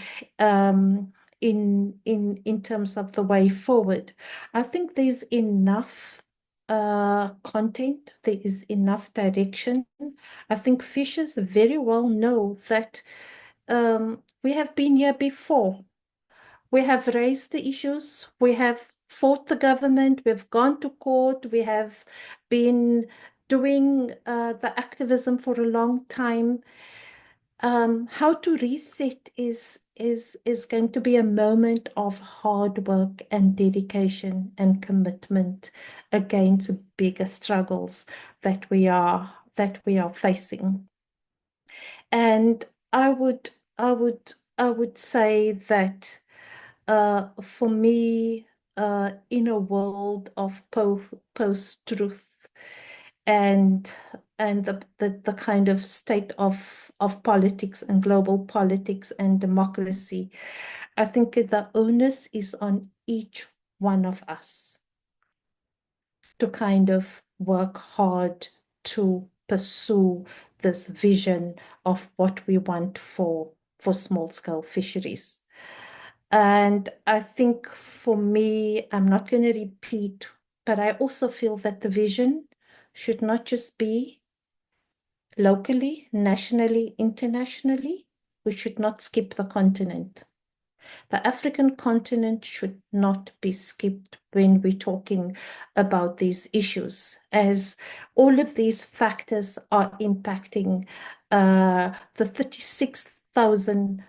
in terms of the way forward. I think there's enough content, there is enough direction. I think fishers very well know that we have been here before. We have raised the issues, we have fought the government, we've gone to court, we have been doing the activism for a long time. How to reset is going to be a moment of hard work and dedication and commitment against bigger struggles that we are facing. And I would say that for me, in a world of post-truth and the kind of state of politics and global politics and democracy, I think the onus is on each one of us to kind of work hard to pursue this vision of what we want for small-scale fisheries. And I think for me, I'm not going to repeat, but I also feel that the vision should not just be locally, nationally, internationally. We should not skip the continent. The African continent should not be skipped when we're talking about these issues, as all of these factors are impacting the 36,000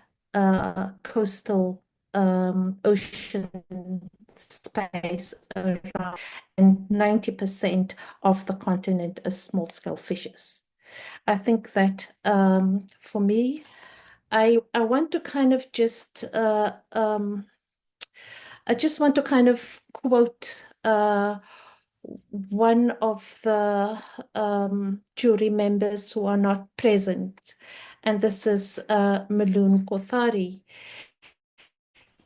coastal ocean space around, and 90% of the continent is small-scale fishes. I think that for me, I want to kind of just I just want to kind of quote one of the jury members who are not present, and this is Maloon Kothari.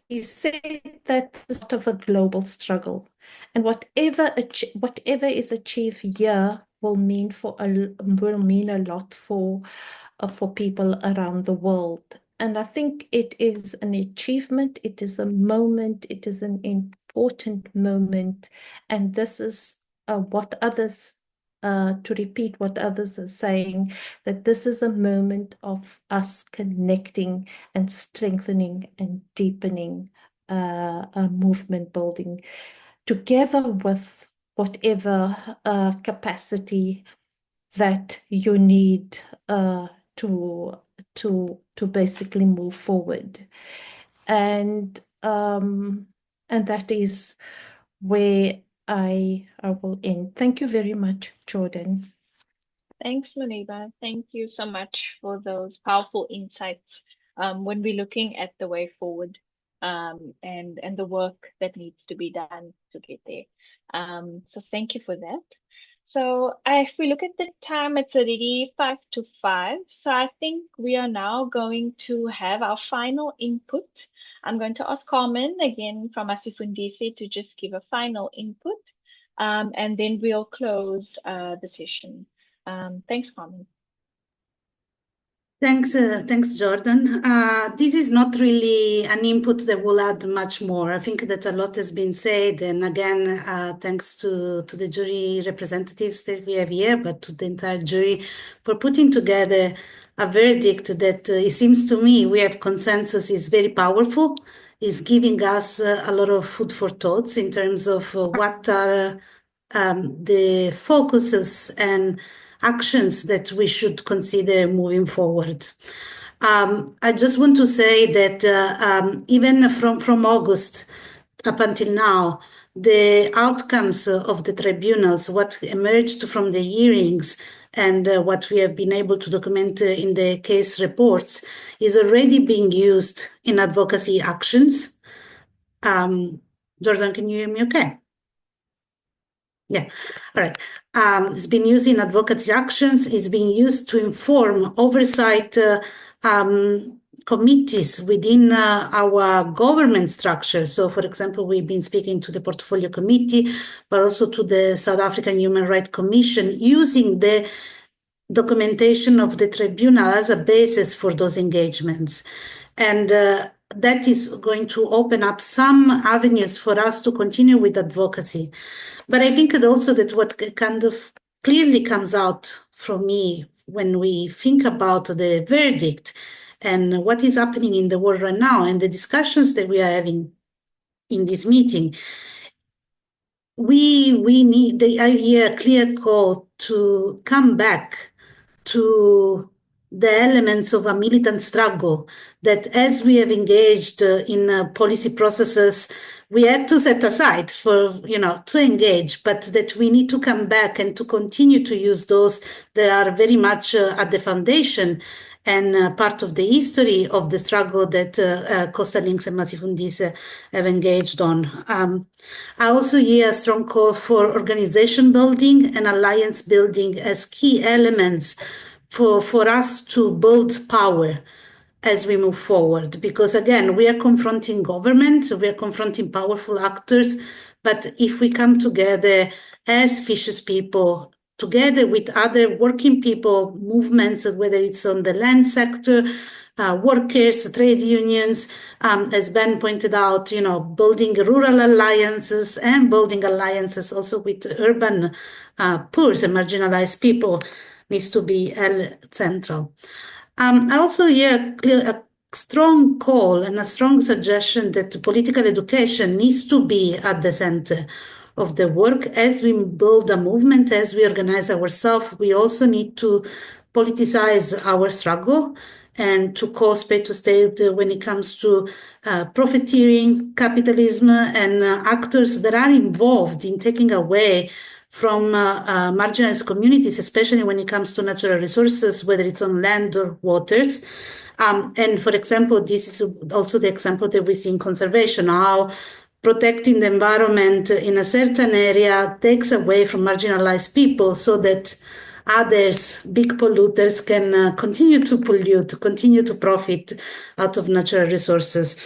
He said that it's part of a global struggle, and whatever is achieved here will mean a lot for people around the world. And I think it is an achievement, it is a moment, it is an important moment, and this is what others, to repeat what others are saying, that this is a moment of us connecting and strengthening and deepening a movement building together with whatever capacity that you need to basically move forward. And that is where I will end. Thank you very much, Jordan. Thanks, Muniba. Thank you so much for those powerful insights when we're looking at the way forward and the work that needs to be done to get there. So thank you for that. So if we look at the time, it's already 5 to 5. So I think we are now going to have our final input. I'm going to ask Carmen again from Masifundise to just give a final input, and then we'll close the session. Thanks, Carmen. Thanks, Jordan. This is not really an input that will add much more. I think that a lot has been said, and again, thanks to the jury representatives that we have here, but to the entire jury for putting together a verdict that it seems to me we have consensus is very powerful, is giving us a lot of food for thoughts in terms of what are the focuses and actions that we should consider moving forward. I just want to say that even from August up until now, the outcomes of the tribunals, what emerged from the hearings and what we have been able to document in the case reports is already being used in advocacy actions. Jordan, can you hear me okay? Yeah, all right. It's been used in advocacy actions. It's being used to inform oversight committees within our government structure. So, for example, we've been speaking to the Portfolio Committee, but also to the South African Human Rights Commission, using the documentation of the tribunal as a basis for those engagements. And that is going to open up some avenues for us to continue with advocacy. But I think also that what kind of clearly comes out from me when we think about the verdict and what is happening in the world right now and the discussions that we are having in this meeting, I hear a clear call to come back to the elements of a militant struggle that, as we have engaged in policy processes, we had to set aside for, to engage, but that we need to come back and to continue to use those that are very much at the foundation and part of the history of the struggle that Coastal Links and Masifundise have engaged on. I also hear a strong call for organization building and alliance building as key elements for us to build power as we move forward. Because again, we are confronting government, we are confronting powerful actors, but if we come together as Fisher's people, together with other working people movements, whether it's on the land sector, workers, trade unions, as Ben pointed out, building rural alliances and building alliances also with urban poor and marginalized people needs to be central. I also hear a strong call and a strong suggestion that political education needs to be at the center of the work. As we build a movement, as we organize ourselves, we also need to politicize our struggle and to call spade to spade when it comes to profiteering, capitalism, and actors that are involved in taking away from marginalized communities, especially when it comes to natural resources, whether it's on land or waters. And for example, this is also the example that we see in conservation, how protecting the environment in a certain area takes away from marginalized people so that others, big polluters, can continue to pollute, continue to profit out of natural resources.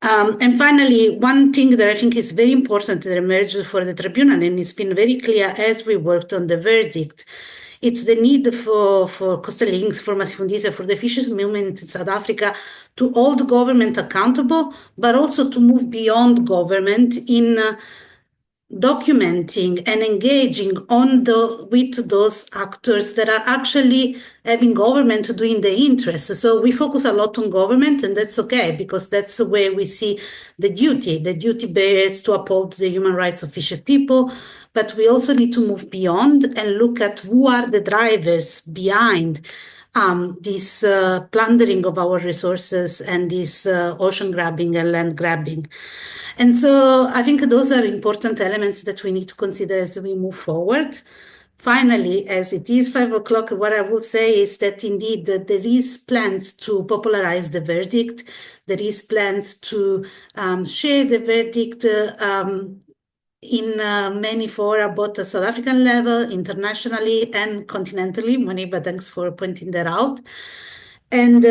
And finally, one thing that I think is very important that emerged for the tribunal, and it's been very clear as we worked on the verdict, it's the need for Coastal Links, for Masifundise, for the fishers movement in South Africa to hold government accountable, but also to move beyond government in documenting and engaging with those actors that are actually having government doing the interest. So we focus a lot on government, and that's okay, because that's where we see the duty bears to uphold the human rights of fisher people. But we also need to move beyond and look at who are the drivers behind this plundering of our resources and this ocean grabbing and land grabbing. And so I think those are important elements that we need to consider as we move forward. Finally, as it is 5 o'clock, what I will say is that indeed there is plans to popularize the verdict. There is plans to share the verdict in many fora, both at South African level, internationally, and continentally. Moniba, thanks for pointing that out. And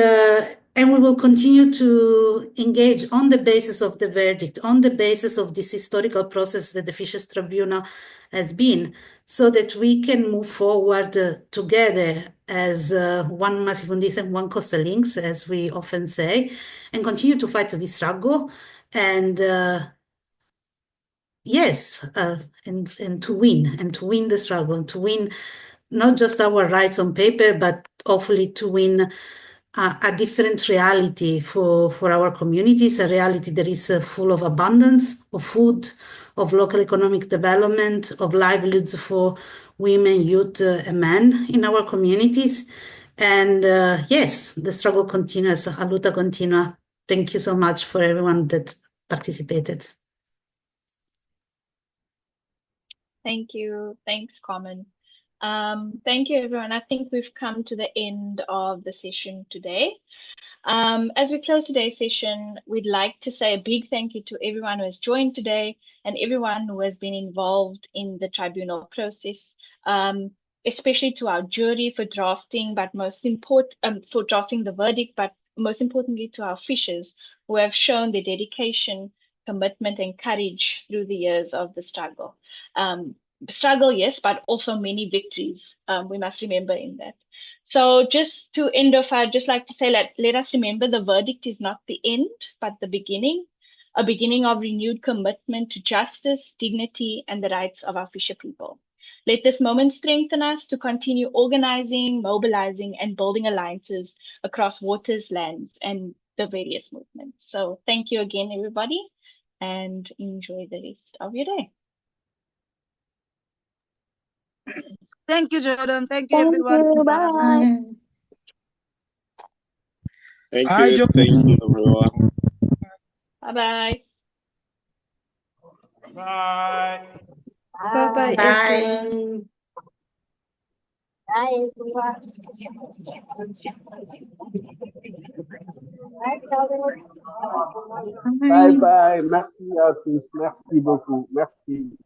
we will continue to engage on the basis of the verdict, on the basis of this historical process that the Fisher's Tribunal has been, so that we can move forward together as one Masifundise and one Coastal Links, as we often say, and continue to fight this struggle. And and to win the struggle, and to win not just our rights on paper, but hopefully to win a different reality for our communities, a reality that is full of abundance of food, of local economic development, of livelihoods for women, youth, and men in our communities, And yes, the struggle continues, a luta continua. Thank you so much for everyone that participated. Thank you. Thanks, Carmen. Thank you, everyone. I think we've come to the end of the session today. As we close today's session, we'd like to say a big thank you to everyone who has joined today and everyone who has been involved in the tribunal process, especially to our jury for drafting, but for drafting the verdict, but most importantly to our fishers who have shown their dedication, commitment, and courage through the years of the struggle. Struggle, yes, but also many victories. We must remember in that. So just to end off, I'd just like to say let us remember the verdict is not the end, but the beginning, a beginning of renewed commitment to justice, dignity, and the rights of our Fisher people. Let this moment strengthen us to continue organizing, mobilizing, and building alliances across waters, lands, and the various movements. So thank you again, everybody, and enjoy the rest of your day. Thank you, Jordan. Thank you, everyone. Bye. Thank you, everyone. Bye-bye. Bye. Bye-bye, everyone. Bye, everyone. Bye bye. Merci à tous. Merci beaucoup. Merci.